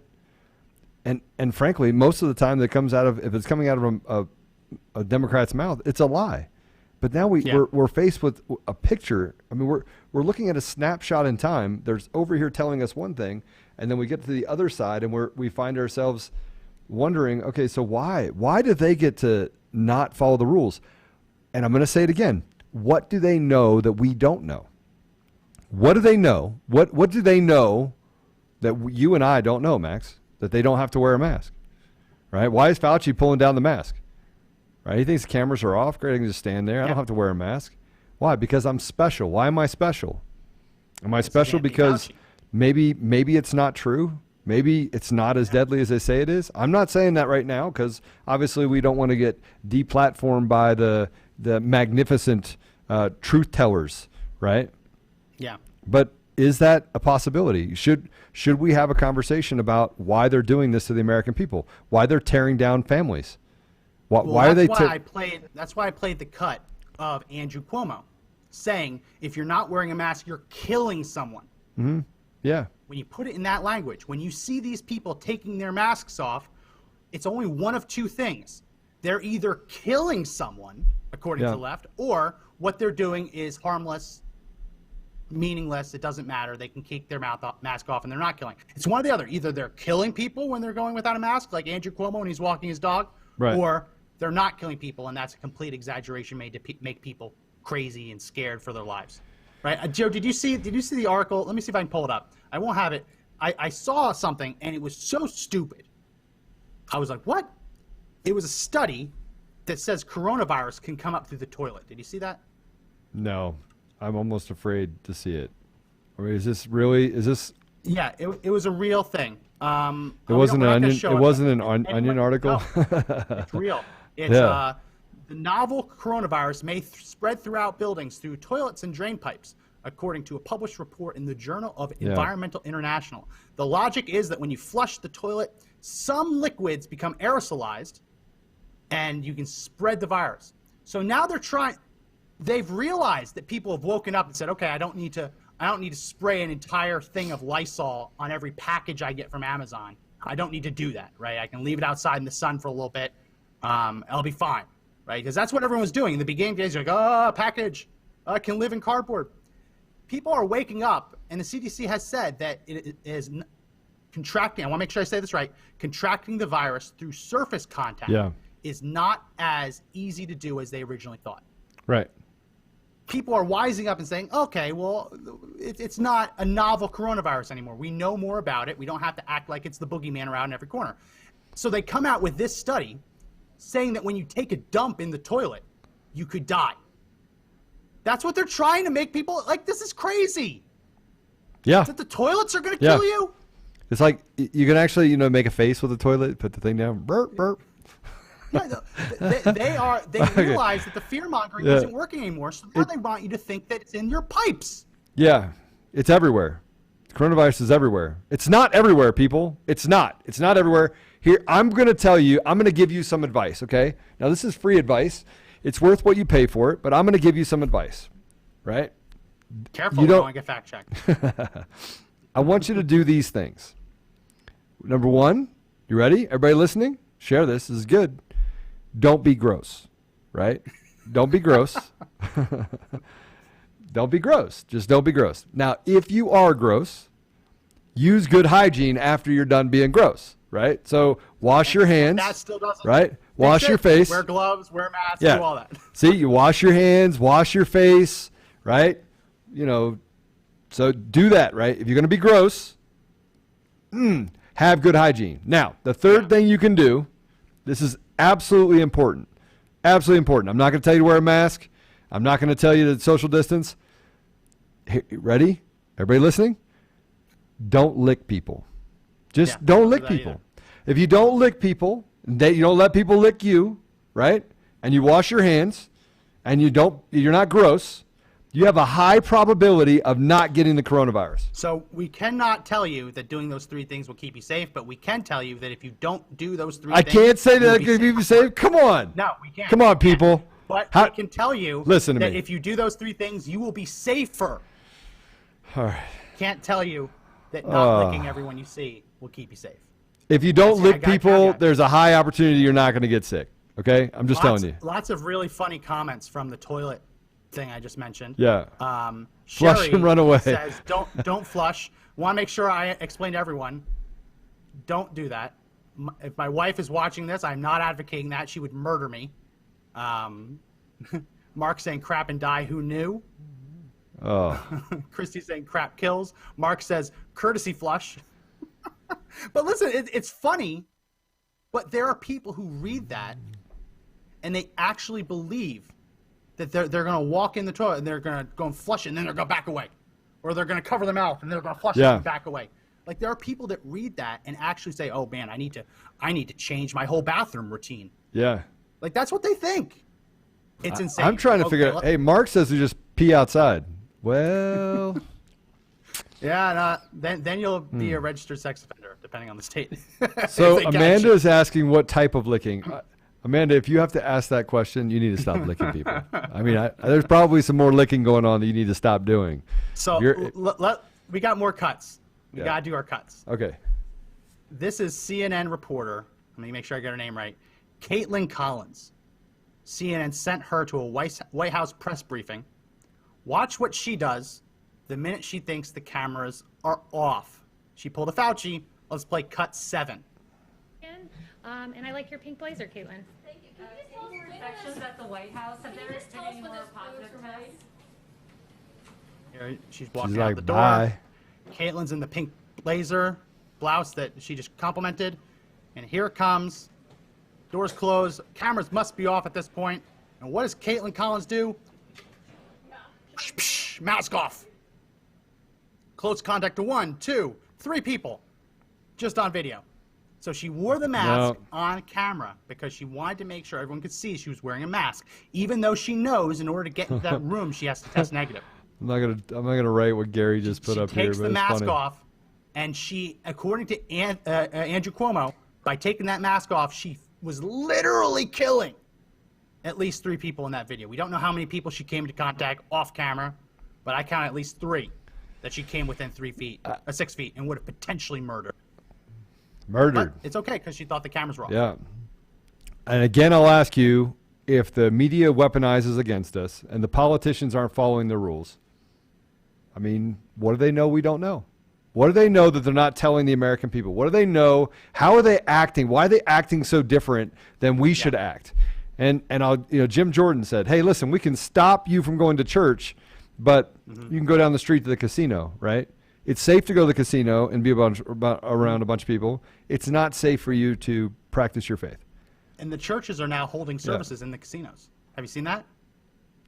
and frankly, most of the time if it's coming out of a Democrat's mouth, it's a lie. But now we're faced with a picture. I mean, we're looking at a snapshot in time. There's over here telling us one thing, and then we get to the other side, and we find ourselves wondering, okay, so why do they get to not follow the rules? And I'm going to say it again. What do they know that we don't know? What do they know? What do they know that you and I don't know, Max? That they don't have to wear a mask, right? Why is Fauci pulling down the mask? Right? He thinks the cameras are off. Great, I can just stand there. I don't have to wear a mask. Why? Because I'm special. Why am I special? Am I special because maybe it's not true? Maybe it's not as deadly as they say it is. I'm not saying that right now because obviously we don't want to get deplatformed by the magnificent truth tellers, right? Yeah. But is that a possibility? Should we have a conversation about why they're doing this to the American people? Why they're tearing down families? Why are they? That's why I played the cut of Andrew Cuomo saying, if you're not wearing a mask, you're killing someone. Mm-hmm. Yeah. When you put it in that language, when you see these people taking their masks off, it's only one of two things. They're either killing someone, according to the left, or what they're doing is harmless, meaningless. It doesn't matter. They can keep their mask off and they're not killing. It's one or the other. Either they're killing people when they're going without a mask, like Andrew Cuomo when he's walking his dog, or they're not killing people, and that's a complete exaggeration made to make people crazy and scared for their lives. Right, Joe? Did you see the article? Let me see if I can pull it up. I won't have it. I saw something, and it was so stupid. I was like, what? It was a study that says coronavirus can come up through the toilet. Did you see that? No, I'm almost afraid to see it. I mean, is this really? Is this? Yeah, it was a real thing. It wasn't an onion. It wasn't an onion article. No, it's real. It's the novel coronavirus may spread throughout buildings through toilets and drain pipes, according to a published report in the Journal of Environmental International. The logic is that when you flush the toilet, some liquids become aerosolized, and you can spread the virus. So now they've realized that people have woken up and said, okay, I don't need to spray an entire thing of Lysol on every package I get from Amazon. I don't need to do that, right? I can leave it outside in the sun for a little bit. I'll be fine, right? Because that's what everyone was doing. In the beginning days, you're like, package can live in cardboard. People are waking up, and the CDC has said that it is contracting. I want to make sure I say this right. Contracting the virus through surface contact is not as easy to do as they originally thought. Right. People are wising up and saying, okay, well, it's not a novel coronavirus anymore. We know more about it. We don't have to act like it's the boogeyman around in every corner. So they come out with this study saying that when you take a dump in the toilet, you could die. That's what they're trying to make people like. This is crazy. Yeah. That the toilets are going to kill you. It's like you can actually, make a face with the toilet, put the thing down, burp, burp. Yeah, they realize that the fear mongering isn't working anymore, so now they want you to think that it's in your pipes. Yeah, it's everywhere. Coronavirus is everywhere. It's not everywhere, people. It's not everywhere. Here, I'm going to give you some advice, okay? Now, this is free advice. It's worth what you pay for it, but I'm going to give you some advice, right? Careful, don't get fact checked. I want you to do these things. Number one, you ready? Everybody listening? Share this. This is good. Don't be gross, right? Don't be gross. Don't be gross. Just don't be gross. Now, if you are gross, use good hygiene after you're done being gross, right? So wash your hands, that still doesn't right? Wash your face. Wear gloves, wear masks, do all that. See, you wash your hands, wash your face, right? So do that, right? If you're going to be gross, have good hygiene. Now, the third thing you can do, this is absolutely important. Absolutely important. I'm not going to tell you to wear a mask. I'm not going to tell you to social distance. Ready? Everybody listening? Don't lick people. Just don't lick people. If you don't lick people, you don't let people lick you, right? And you wash your hands, and you're not gross, you have a high probability of not getting the coronavirus. So we cannot tell you that doing those three things will keep you safe, but we can tell you that if you don't do those three things, I can't say that it'll keep you safe. Come on. No, we can't. Come on, people. But I can tell you that if you do those three things, you will be safer. All right. Can't tell you that not licking everyone you see will keep you safe. If you don't lick people, there's a high opportunity you're not going to get sick. Okay? I'm just telling you. Lots of really funny comments from the toilet thing I just mentioned. Yeah. Sherry flush and run away. Says don't flush. Want to make sure I explain to everyone. Don't do that. If my wife is watching this, I'm not advocating that. She would murder me. Mark saying crap and die. Who knew? Oh. Christy saying crap kills. Mark says courtesy flush. But listen, it's funny, but there are people who read that and they actually believe that they're going to walk in the toilet and they're going to go and flush it and then they're going to back away. Or they're going to cover their mouth and they're going to flush it and back away. Like there are people that read that and actually say, "Oh man, I need to change my whole bathroom routine." Yeah. Like that's what they think. It's insane. I'm trying to figure out. Hey, Mark says we just pee outside. Well. Yeah, then you'll be a registered sex offender, depending on the state. So Amanda is asking what type of licking. Amanda, if you have to ask that question, you need to stop licking people. I mean, there's probably some more licking going on that you need to stop doing. So we got more cuts. We got to do our cuts. Okay. This is CNN reporter. Let me make sure I get her name right. Caitlin Collins. CNN sent her to a White House press briefing. Watch what she does the minute she thinks the cameras are off. She pulled a Fauci. Let's play cut 7. And I like your pink blazer, Caitlin. Thank you. Can you just tell us your inspections at the White House? Have there been any more positive tests? Here, she's walking out the door. Bye. Caitlin's in the pink blazer blouse that she just complimented. And here it comes. Doors closed. Cameras must be off at this point. And what does Caitlin Collins do? Mask off. Close contact to 1, 2, 3 people. Just on video. So she wore the mask on camera because she wanted to make sure everyone could see she was wearing a mask, even though she knows in order to get into that room she has to test negative. I'm not gonna write what Gary just put up here, but she takes the mask off, and she, according to Andrew Cuomo, by taking that mask off, she was literally killing at least 3 people in that video. We don't know how many people she came into contact off camera, but I count at least 3 that she came within 6 feet, and would have potentially murdered. But it's okay because she thought the cameras were off. Yeah. And again, I'll ask you, if the media weaponizes against us and the politicians aren't following the rules, I mean, what do they know we don't know? What do they know that they're not telling the American people? What do they know? How are they acting? Why are they acting so different than we should act? And Jim Jordan said, "Hey, listen, we can stop you from going to church, but you can go down the street to the casino, right? It's safe to go to the casino and be around a bunch of people. It's not safe for you to practice your faith." And the churches are now holding services in the casinos. Have you seen that?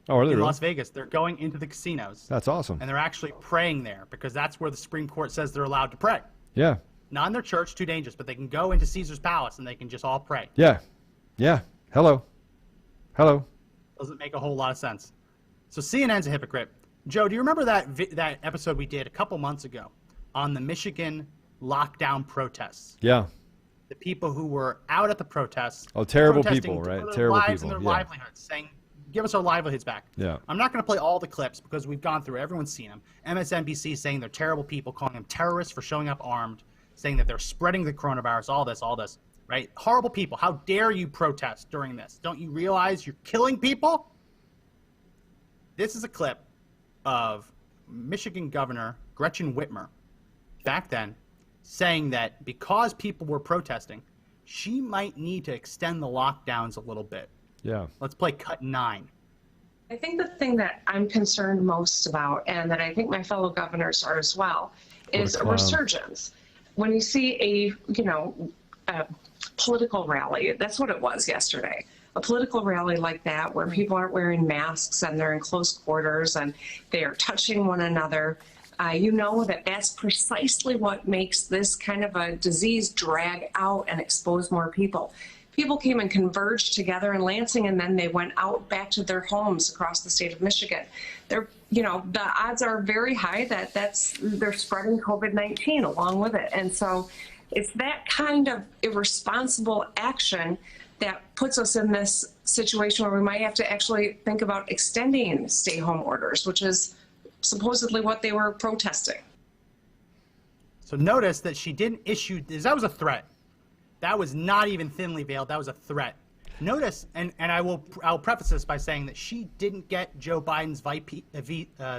Oh, are they in really? Las Vegas. They're going into the casinos. That's awesome. And they're actually praying there because that's where the Supreme Court says they're allowed to pray. Yeah. Not in their church, too dangerous, but they can go into Caesar's Palace and they can just all pray. Yeah. Yeah. Hello. Doesn't make a whole lot of sense. So CNN's a hypocrite. Joe, do you remember that episode we did a couple months ago on the Michigan lockdown protests? Yeah. The people who were out at the protests. Oh, terrible people, right? Terrible lives people. And their livelihoods, saying, give us our livelihoods back. Yeah. I'm not going to play all the clips because we've gone through, everyone's seen them. MSNBC saying they're terrible people, calling them terrorists for showing up armed, saying that they're spreading the coronavirus, all this, right? Horrible people. How dare you protest during this? Don't you realize you're killing people? This is a clip of Michigan Governor Gretchen Whitmer back then saying that because people were protesting, she might need to extend the lockdowns a little bit. Yeah. Let's play cut 9. I think the thing that I'm concerned most about, and that I think my fellow governors are as well, is a resurgence. When you see a political rally, that's what it was yesterday. A political rally like that where people aren't wearing masks and they're in close quarters and they are touching one another, you know that that's precisely what makes this kind of a disease drag out and expose more people. People came and converged together in Lansing, and then they went out back to their homes across the state of Michigan. The odds are very high that they're spreading COVID-19 along with it. And so it's that kind of irresponsible action that puts us in this situation where we might have to actually think about extending stay-home orders, which is supposedly what they were protesting. So notice that she didn't issue, that was a threat. That was not even thinly veiled. That was a threat. Notice, and I'll preface this by saying that she didn't get Joe Biden's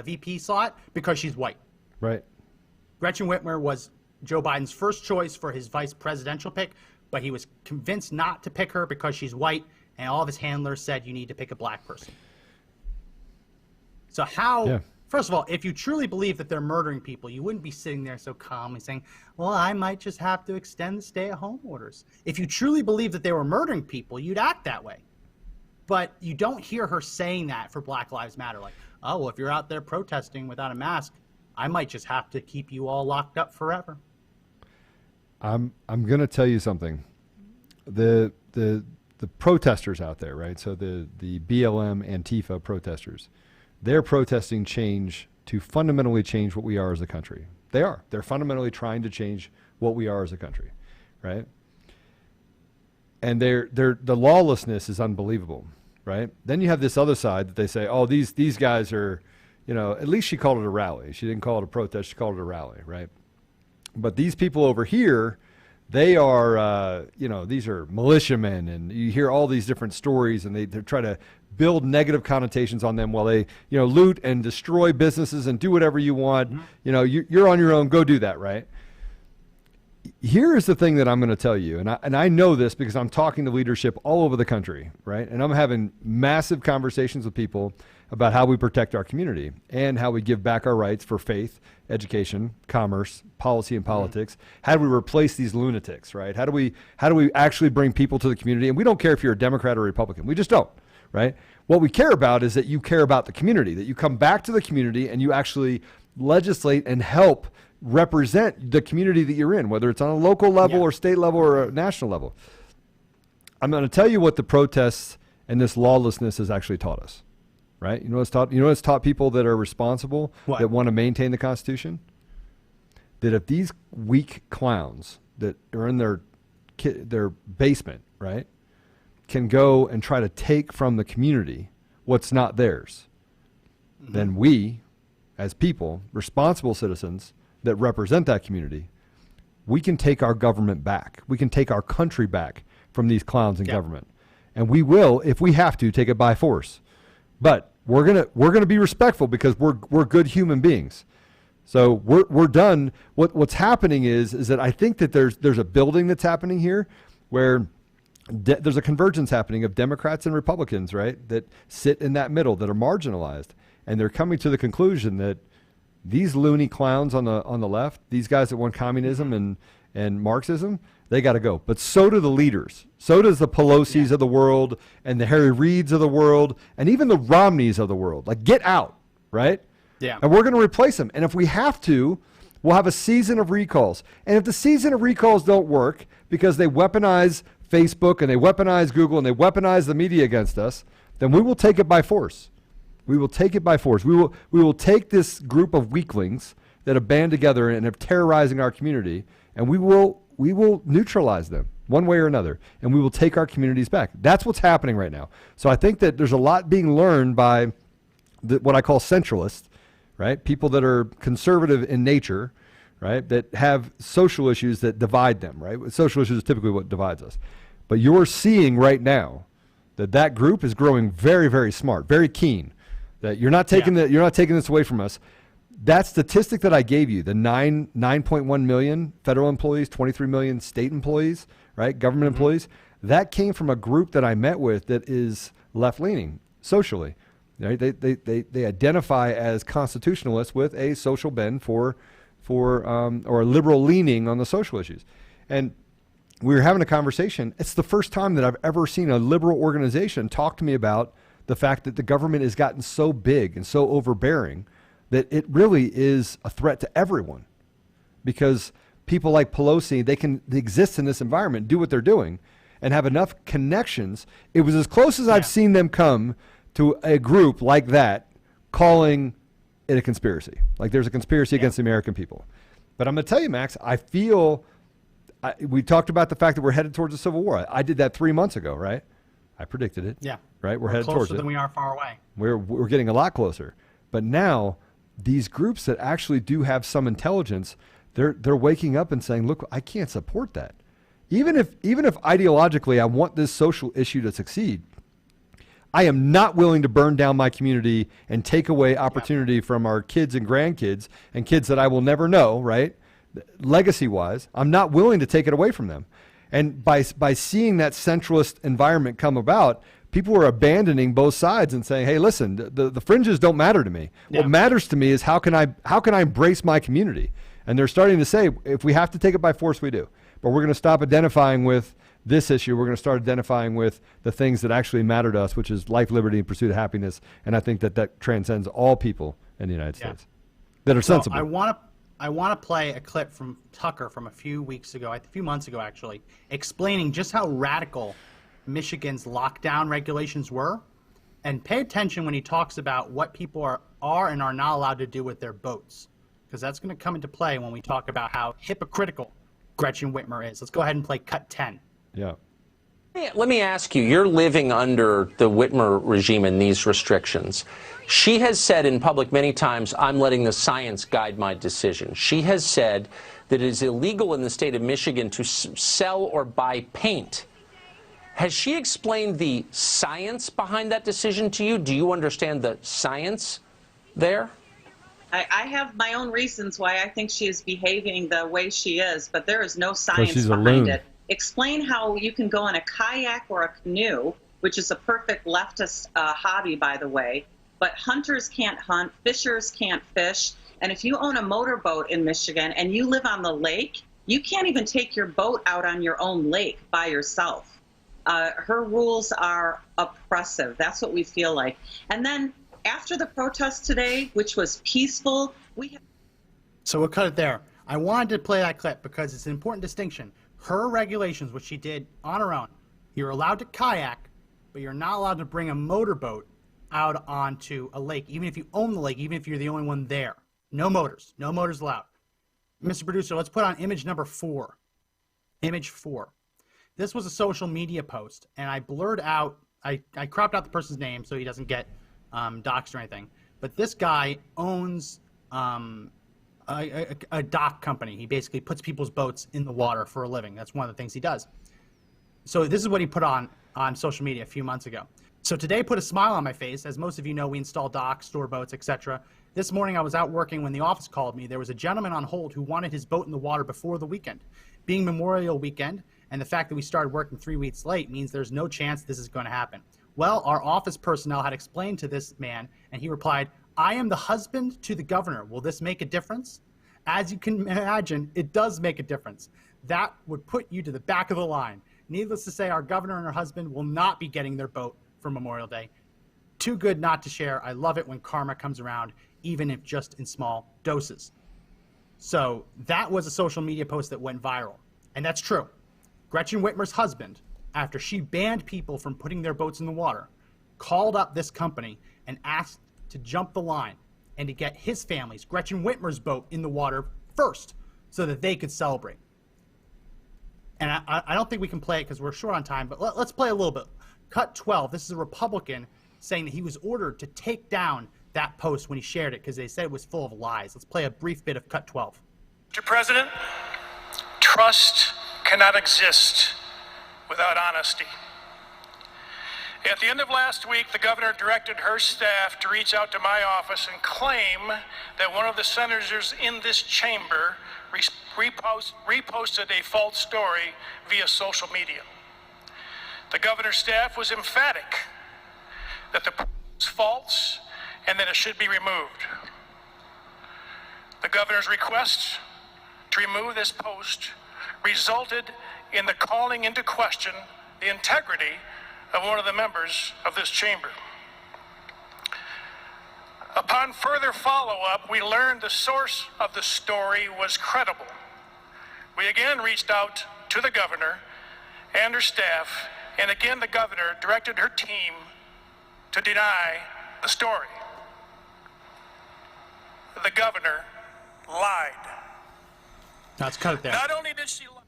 VP slot because she's white. Right. Gretchen Whitmer was Joe Biden's first choice for his vice presidential pick, but he was convinced not to pick her because she's white, and all of his handlers said you need to pick a black person. So first of all, if you truly believe that they're murdering people, you wouldn't be sitting there so calmly saying, well, I might just have to extend the stay-at-home orders. If you truly believe that they were murdering people, you'd act that way. But you don't hear her saying that for Black Lives Matter. Like, oh, well, if you're out there protesting without a mask, I might just have to keep you all locked up forever. I'm going to tell you something. The protesters out there, right? So the BLM Antifa protesters, they're protesting change to fundamentally change what we are as a country. They're fundamentally trying to change what we are as a country, right? And the lawlessness is unbelievable, right? Then you have this other side that they say, oh, these guys are, at least she called it a rally. She didn't call it a protest. She called it a rally, right? But these people over here, they are, these are militiamen, and you hear all these different stories, and they try to build negative connotations on them while they, loot and destroy businesses and do whatever you want. Mm-hmm. You're on your own. Go do that, right? Here is the thing that I'm going to tell you, and I know this because I'm talking to leadership all over the country, right? And I'm having massive conversations with people about how we protect our community and how we give back our rights for faith, education, commerce, policy, and politics. Mm-hmm. How do we replace these lunatics, right? How do we actually bring people to the community? And we don't care if you're a Democrat or Republican. We just don't, right? What we care about is that you care about the community, that you come back to the community and you actually legislate and help represent the community that you're in, whether it's on a local level or state level or a national level. I'm going to tell you what the protests and this lawlessness has actually taught us, right? You know what's taught people that are responsible, that want to maintain the Constitution? That if these weak clowns that are in their basement, right, can go and try to take from the community what's not theirs, mm-hmm. then we, as people, responsible citizens that represent that community, we can take our government back. We can take our country back from these clowns in government. And we will, if we have to, take it by force. But we're gonna be respectful because we're good human beings. So we're done. What's happening is that I think that there's a building that's happening here where there's a convergence happening of Democrats and Republicans, right, that sit in that middle, that are marginalized. And they're coming to the conclusion that these loony clowns on the left, these guys that want communism and Marxism, they got to go. But so do the leaders. So does the Pelosi's of the world and the Harry Reids of the world and even the Romneys of the world. Like, get out, right? Yeah. And we're going to replace them. And if we have to, we'll have a season of recalls. And if the season of recalls don't work because they weaponize Facebook and they weaponize Google and they weaponize the media against us, then we will take it by force. We will take it by force. We will take this group of weaklings that have band together and are terrorizing our community, and we will neutralize them one way or another, and we will take our communities back. That's what's happening right now. So I think that there's a lot being learned by what I call centralists, right? People that are conservative in nature, right? That have social issues that divide them, right? Social issues is typically what divides us. But you're seeing right now that group is growing very, very smart, very keen. That you're not taking you're not taking this away from us. That statistic that I gave you, the 9.1 million federal employees, 23 million state employees, right, government employees, that came from a group that I met with that is left-leaning socially. Right? They identify as constitutionalists with a social bend or a liberal leaning on the social issues. And we were having a conversation. It's the first time that I've ever seen a liberal organization talk to me about the fact that the government has gotten so big and so overbearing that it really is a threat to everyone, because people like Pelosi, they exist in this environment, do what they're doing, and have enough connections. It was as close as I've seen them come to a group like that calling it a conspiracy. Like there's a conspiracy against the American people. But I'm going to tell you, Max, I feel, we talked about the fact that we're headed towards a civil war. I did that 3 months ago, right? I predicted it. Yeah. Right? We're headed towards it. Closer than we are far away. We're getting a lot closer. But now these groups that actually do have some intelligence, they're waking up and saying, look, I can't support that. Even if ideologically I want this social issue to succeed, I am not willing to burn down my community and take away opportunity from our kids and grandkids and kids that I will never know, right? Legacy-wise, I'm not willing to take it away from them. And by seeing that centralist environment come about, people are abandoning both sides and saying, hey, listen, the fringes don't matter to me. Yeah. What matters to me is how can I embrace my community? And they're starting to say, if we have to take it by force, we do. But we're going to stop identifying with this issue. We're going to start identifying with the things that actually matter to us, which is life, liberty, and pursuit of happiness. And I think that transcends all people in the United States that are sensible. I want to play a clip from Tucker from a few months ago, actually, explaining just how radical Michigan's lockdown regulations were. And pay attention when he talks about what people are and are not allowed to do with their boats, because that's going to come into play when we talk about how hypocritical Gretchen Whitmer is. Let's go ahead and play cut 10. Yeah. Let me ask you, you're living under the Whitmer regime and these restrictions. She has said in public many times, I'm letting the science guide my decision. She has said that it is illegal in the state of Michigan to sell or buy paint. Has she explained the science behind that decision to you? Do you understand the science there? I have my own reasons why I think she is behaving the way she is, but there is no science behind it. Explain how you can go in a kayak or a canoe, which is a perfect leftist hobby, by the way, but hunters can't hunt, fishers can't fish, and if you own a motorboat in Michigan and you live on the lake, you can't even take your boat out on your own lake by yourself. Her rules are oppressive. That's what we feel like. And then after the protest today, which was peaceful, So we'll cut it there. I wanted to play that clip because it's an important distinction. Her regulations, which she did on her own, you're allowed to kayak, but you're not allowed to bring a motorboat out onto a lake, even if you own the lake, even if you're the only one there. No motors allowed. Mr. Producer, let's put on image number 4. Image 4. This was a social media post, and I blurred out, I cropped out the person's name so he doesn't get doxxed or anything. But this guy owns a dock company. He basically puts people's boats in the water for a living. That's one of the things he does. So this is what he put on social media a few months ago. So today put a smile on my face. As most of you know, we install docks, store boats, etc. This morning I was out working when the office called me. There was a gentleman on hold who wanted his boat in the water before the weekend. Being Memorial Weekend and the fact that we started working 3 weeks late means there's no chance this is going to happen. Well, our office personnel had explained to this man, and he replied, I am the husband to the governor. Will this make a difference? As you can imagine, it does make a difference. that would put you to the back of the line. Needless to say, our governor and her husband will not be getting their boat for Memorial Day. Too good not to share. I love it when karma comes around, even if just in small doses. So that was a social media post that went viral. And that's true. Gretchen Whitmer's husband, after she banned people from putting their boats in the water, called up this company and asked to jump the line and to get his family's, Gretchen Whitmer's boat in the water first so that they could celebrate. And I don't think we can play it because we're short on time, but let's play a little bit. Cut 12. This is a Republican saying that he was ordered to take down that post when he shared it because they said it was full of lies. Let's play a brief bit of cut 12. Mr. President, trust cannot exist without honesty. At the end of last week, the governor directed her staff to reach out to my office and claim that one of the senators in this chamber reposted a false story via social media. The governor's staff was emphatic that the post was false and that it should be removed. The governor's request to remove this post resulted in the calling into question the integrity of one of the members of this chamber. Upon further follow-up, we learned the source of the story was credible. We again reached out to the governor and her staff, and again the governor directed her team to deny the story. The governor lied. Let's cut it there. Not only did she lie.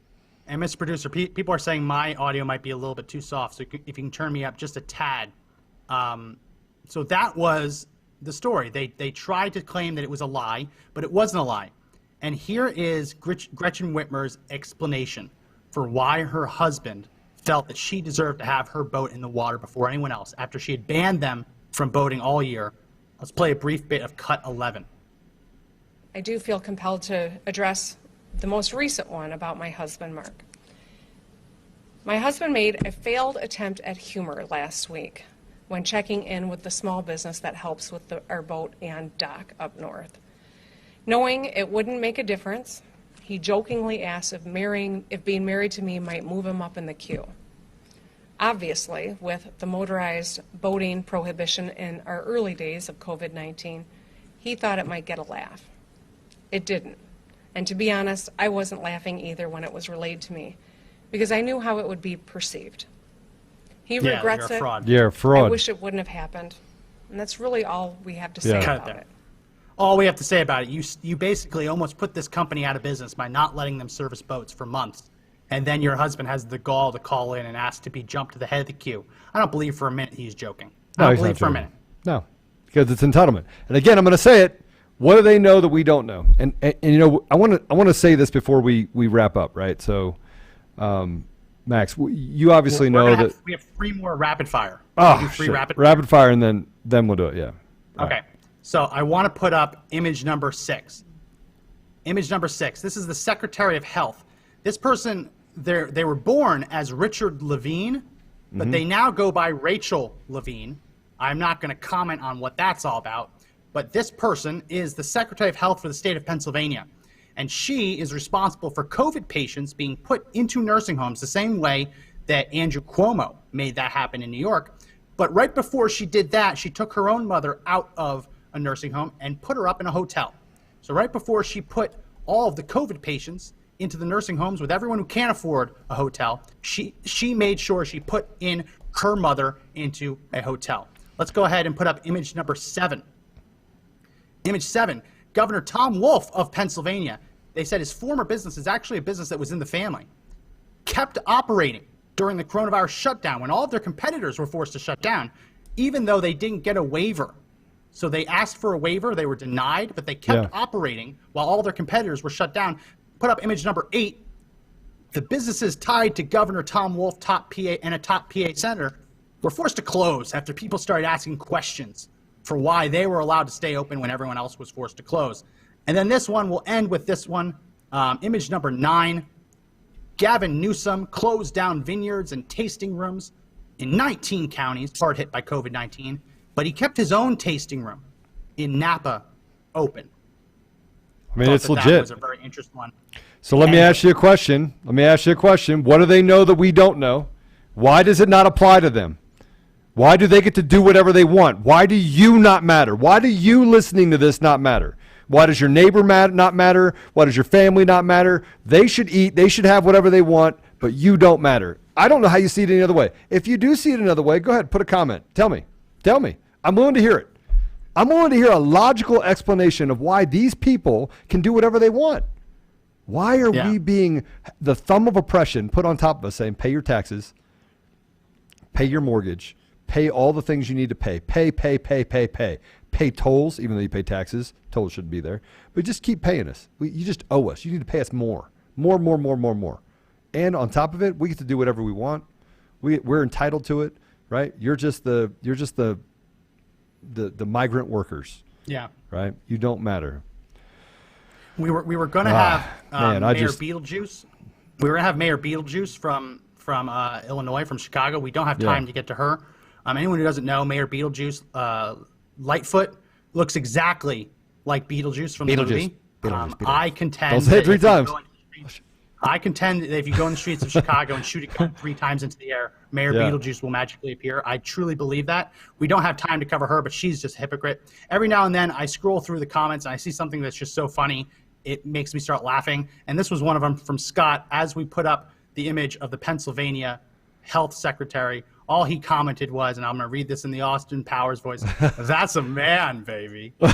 And Mr. Producer, people are saying my audio might be a little bit too soft, so if you can turn me up just a tad. So that was the story. They tried to claim that it was a lie, but it wasn't a lie. And here is Gretchen Whitmer's explanation for why her husband felt that she deserved to have her boat in the water before anyone else after she had banned them from boating all year. Let's play a brief bit of cut 11. I do feel compelled to address the most recent one about my husband, Mark. My husband made a failed attempt at humor last week when checking in with the small business that helps with our boat and dock up north. Knowing it wouldn't make a difference, he jokingly asked if being married to me might move him up in the queue. Obviously, with the motorized boating prohibition in our early days of COVID-19, he thought it might get a laugh. It didn't. And to be honest, I wasn't laughing either when it was relayed to me, because I knew how it would be perceived. He regrets it. You're a fraud. I wish it wouldn't have happened. And that's really all we have to say about it. All we have to say about it, you basically almost put this company out of business by not letting them service boats for months. And then your husband has the gall to call in and ask to be jumped to the head of the queue. I don't believe for a minute he's joking. I don't believe for a minute. No, because it's entitlement. And again, I'm going to say it. What do they know that we don't know? And you know, I want to say this before we wrap up, right? So, Max, you obviously know that we have 3 more rapid fire. Rapid fire, and then we'll do it. Yeah. Okay. So I want to put up image number 6. Image number 6. This is the Secretary of Health. This person, they were born as Richard Levine, but they now go by Rachel Levine. I'm not going to comment on what that's all about. But this person is the Secretary of Health for the state of Pennsylvania. And she is responsible for COVID patients being put into nursing homes the same way that Andrew Cuomo made that happen in New York. But right before she did that, she took her own mother out of a nursing home and put her up in a hotel. So right before she put all of the COVID patients into the nursing homes with everyone who can't afford a hotel, she made sure she put in her mother into a hotel. Let's go ahead and put up image number 7. Image 7, Governor Tom Wolf of Pennsylvania, they said his former business is actually a business that was in the family, kept operating during the coronavirus shutdown when all of their competitors were forced to shut down, even though they didn't get a waiver. So they asked for a waiver, they were denied, but they kept operating while all their competitors were shut down. Put up image number 8, the businesses tied to Governor Tom Wolf, top PA, and a top PA senator were forced to close after people started asking questions for why they were allowed to stay open when everyone else was forced to close. And then this one, we'll end with this one, image number 9. Gavin Newsom closed down vineyards and tasting rooms in 19 counties hard hit by COVID-19, but he kept his own tasting room in Napa open. I mean, it's legit. That was a very interesting one. So let me ask you a question. What do they know that we don't know? Why does it not apply to them? Why do they get to do whatever they want? Why do you not matter? Why do you listening to this not matter? Why does your neighbor not matter? Why does your family not matter? They should eat. They should have whatever they want, but you don't matter. I don't know how you see it any other way. If you do see it another way, go ahead, put a comment. Tell me. I'm willing to hear it. I'm willing to hear a logical explanation of why these people can do whatever they want. Why are we being the thumb of oppression put on top of us saying, pay your taxes, pay your mortgage, pay all the things you need to pay, pay tolls, even though you pay taxes, tolls shouldn't be there, but just keep paying us. You just owe us. You need to pay us more. And on top of it, we get to do whatever we want. We're entitled to it, right? You're just the migrant workers. Yeah. Right? You don't matter. We were going to have Mayor Beetlejuice. We were going to have Mayor Beetlejuice from Illinois, from Chicago. We don't have time to get to her. Anyone who doesn't know, Mayor Beetlejuice, Lightfoot, looks exactly like Beetlejuice from the movie. I contend. Don't say it 3 times. I contend that if you go in the streets of Chicago and shoot a gun 3 times into the air, Mayor Beetlejuice will magically appear. I truly believe that. We don't have time to cover her, but she's just a hypocrite. Every now and then I scroll through the comments and I see something that's just so funny. It makes me start laughing. And this was one of them from Scott. As we put up the image of the Pennsylvania health secretary, all he commented was, and I'm going to read this in the Austin Powers voice, "That's a man, baby." So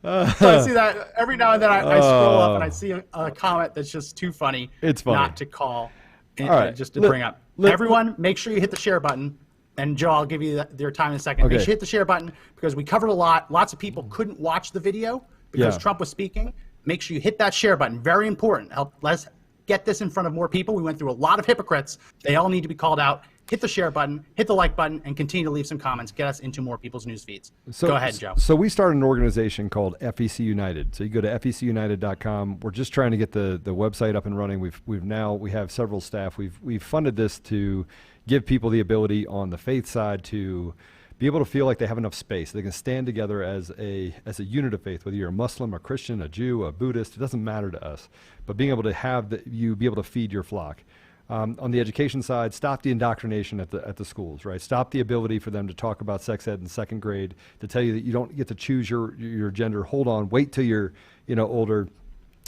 I see that every now and then I scroll up and I see a comment that's just too funny, not to call and just to bring up. Everyone, make sure you hit the share button. And Joe, I'll give you their time in a second. Make sure you hit the share button because we covered a lot. Lots of people couldn't watch the video because Trump was speaking. Make sure you hit that share button. Very important. Let's get this in front of more people. We went through a lot of hypocrites. They all need to be called out. Hit the share button, hit the like button, and continue to leave some comments. Get us into more people's news feeds. Go ahead, Joe. So we started an organization called FEC United. So you go to fecunited.com. We're just trying to get the website up and running. We have several staff. We've funded this to give people the ability on the faith side to be able to feel like they have enough space. They can stand together as a unit of faith, whether you're a Muslim, a Christian, a Jew, a Buddhist. It doesn't matter to us. But being able to have you be able to feed your flock. On the education side, stop the indoctrination at the schools, right? Stop the ability for them to talk about sex ed in 2nd grade, to tell you that you don't get to choose your gender. Hold on, wait till you're older.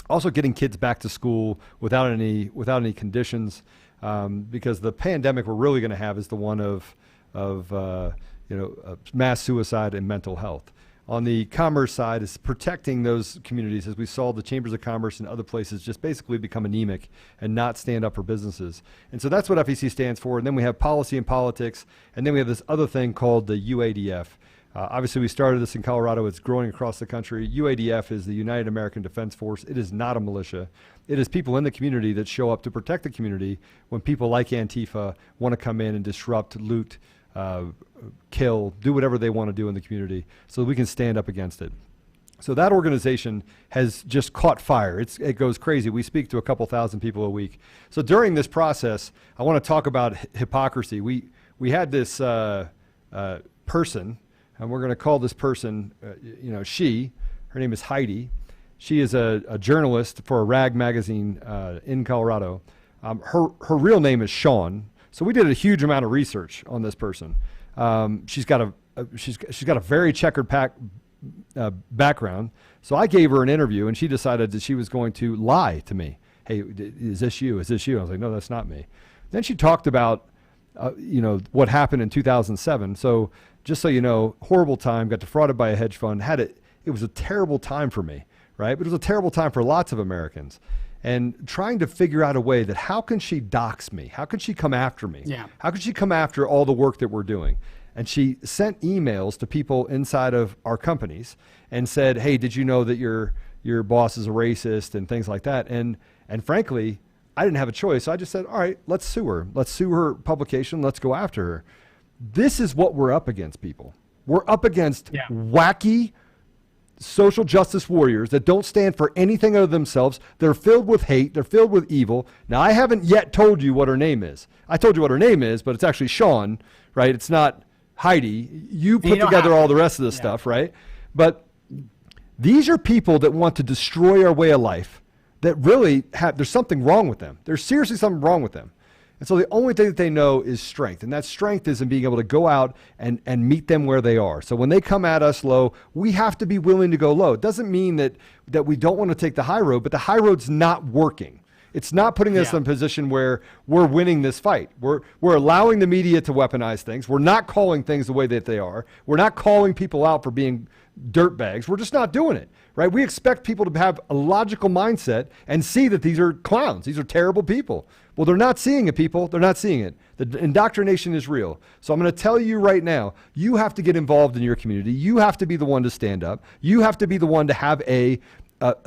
Also, getting kids back to school without any conditions, because the pandemic we're really going to have is the one of mass suicide and mental health. On the commerce side is protecting those communities, as we saw the chambers of commerce and other places just basically become anemic and not stand up for businesses. And so that's what FEC stands for. And then we have policy and politics. And then we have this other thing called the UADF. Obviously, we started this in Colorado. It's growing across the country. UADF is the United American Defense Force. It is not a militia. It is people in the community that show up to protect the community when people like Antifa want to come in and disrupt, loot, kill, do whatever they want to do in the community so that we can stand up against it. So that organization has just caught fire. It goes crazy. We speak to a couple thousand people a week. So during this process, I want to talk about hypocrisy. We had this person, and we're going to call this person, she. Her name is Heidi. She is a journalist for a rag magazine in Colorado. Her real name is Sean. So we did a huge amount of research on this person. She's got a very checkered background. So I gave her an interview, and she decided that she was going to lie to me. Hey, is this you? Is this you? I was like, no, that's not me. Then she talked about, what happened in 2007. So just so you know, horrible time. Got defrauded by a hedge fund. It was a terrible time for me, right? But it was a terrible time for lots of Americans. And trying to figure out a way that how can she dox me? How can she come after me? Yeah. How can she come after all the work that we're doing? And she sent emails to people inside of our companies and said, hey, did you know that your boss is a racist and things like that? And frankly, I didn't have a choice. So I just said, all right, let's sue her. Let's sue her publication. Let's go after her. This is what we're up against, people. We're up against wacky social justice warriors that don't stand for anything other than themselves. They're filled with hate. They're filled with evil. Now, I haven't yet told you what her name is. I told you what her name is, but it's actually Sean, right? It's not Heidi. You put together all the rest of the stuff, right? But These are people that want to destroy our way of life, that really there's something wrong with them. There's seriously something wrong with them. And so the only thing that they know is strength. And that strength is in being able to go out and meet them where they are. So when they come at us low, we have to be willing to go low. It doesn't mean that we don't want to take the high road, but the high road's not working. It's not putting us in a position where we're winning this fight. We're allowing the media to weaponize things. We're not calling things the way that they are. We're not calling people out for being dirtbags. We're just not doing it, right? We expect people to have a logical mindset and see that these are clowns. These are terrible people. Well, they're not seeing it, people. They're not seeing it. The indoctrination is real. So I'm going to tell you right now, you have to get involved in your community. You have to be the one to stand up. You have to be the one to have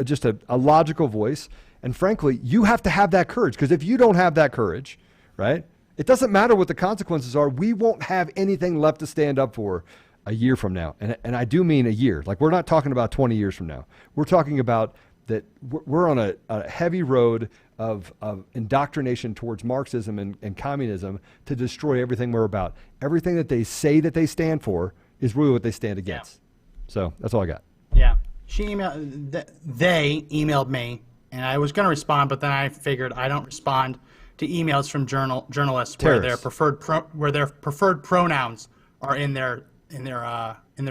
just a logical voice. And frankly, you have to have that courage, because if you don't have that courage, right, it doesn't matter what the consequences are. We won't have anything left to stand up for a year from now. And I do mean a year. Like, we're not talking about 20 years from now. We're talking about that we're on a heavy road of indoctrination towards Marxism and communism to destroy everything we're about. Everything that they say that they stand for is really what they stand against. Yeah. So that's all I got. Yeah. They emailed me, and I was going to respond, but then I figured I don't respond to emails from journalists where their preferred pronouns are in their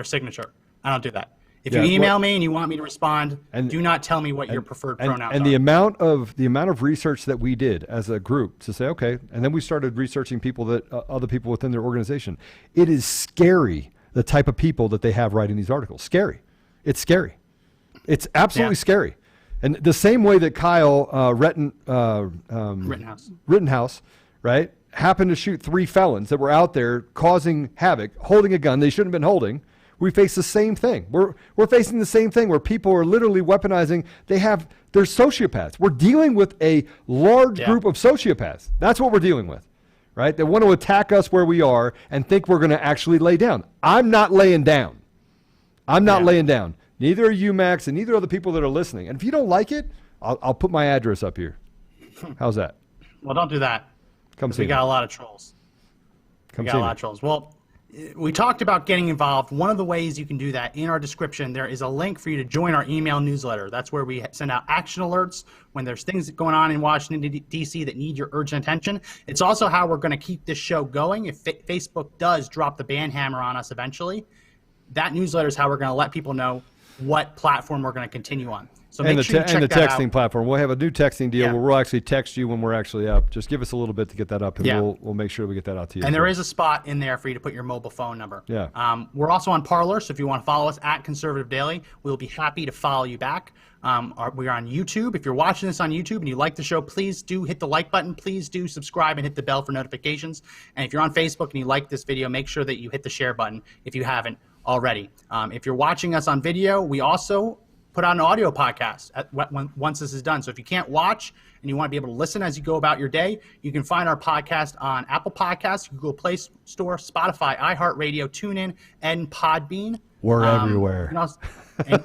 signature. I don't do that. If you email me and you want me to respond, do not tell me what your preferred pronouns are. And the amount of research that we did as a group to say, okay, and then we started researching people that other people within their organization. It is scary, the type of people that they have writing these articles. Scary. It's scary. It's absolutely scary. And the same way that Kyle Rittenhouse, right, happened to shoot 3 felons that were out there causing havoc, holding a gun they shouldn't have been holding. We face the same thing. We're facing the same thing where people are literally weaponizing. They're sociopaths. We're dealing with a large group of sociopaths. That's what we're dealing with, right? They want to attack us where we are and think we're going to actually lay down. I'm not laying down. I'm not laying down. Neither are you, Max, and neither are the people that are listening. And if you don't like it, I'll put my address up here. How's that? Well, don't do that. We got a lot of trolls. Well, we talked about getting involved. One of the ways you can do that, in our description, there is a link for you to join our email newsletter. That's where we send out action alerts when there's things going on in Washington, D.C. that need your urgent attention. It's also how we're going to keep this show going. If Facebook does drop the ban hammer on us eventually, that newsletter is how we're going to let people know what platform we're going to continue on. So make sure you check that out. And the texting platform. We'll have a new texting deal where we'll actually text you when we're actually up. Just give us a little bit to get that up, and we'll make sure we get that out to you. And there is a spot in there for you to put your mobile phone number. Yeah. We're also on Parler, so if you want to follow us at Conservative Daily, we'll be happy to follow you back. We're on YouTube. If you're watching this on YouTube and you like the show, please do hit the like button. Please do subscribe and hit the bell for notifications. And if you're on Facebook and you like this video, make sure that you hit the share button if you haven't already. If you're watching us on video, we also put out an audio podcast once this is done. So if you can't watch and you want to be able to listen as you go about your day, you can find our podcast on Apple Podcasts, Google Play Store, Spotify, iHeartRadio, TuneIn, and Podbean. We're everywhere.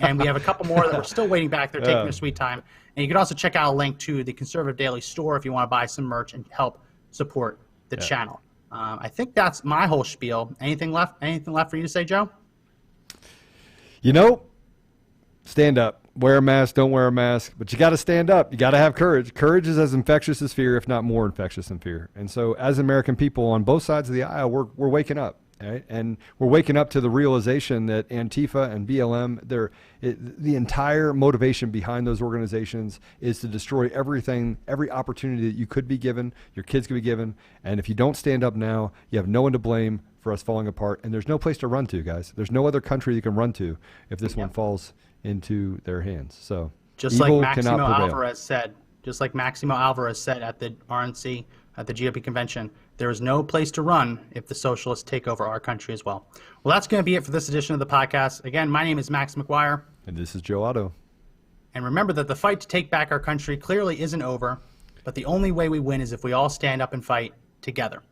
And we have a couple more that we're still waiting back. They're taking their sweet time. And you can also check out a link to the Conservative Daily store if you want to buy some merch and help support the channel. I think that's my whole spiel. Anything left for you to say, Joe? Stand up. Wear a mask, don't wear a mask. But you got to stand up. You got to have courage. Courage is as infectious as fear, if not more infectious than fear. And so as American people on both sides of the aisle, we're waking up. Right? And we're waking up to the realization that Antifa and BLM, the entire motivation behind those organizations is to destroy everything, every opportunity that you could be given, your kids could be given. And if you don't stand up now, you have no one to blame for us falling apart. And there's no place to run to, guys. There's no other country you can run to if this one falls into their hands. So just like Maximo Alvarez said at the RNC, at the GOP convention, there is no place to run if the socialists take over our country as well. Well, that's going to be it for this edition of the podcast. Again, my name is Max McGuire. And this is Joe Otto. And remember that the fight to take back our country clearly isn't over, but the only way we win is if we all stand up and fight together.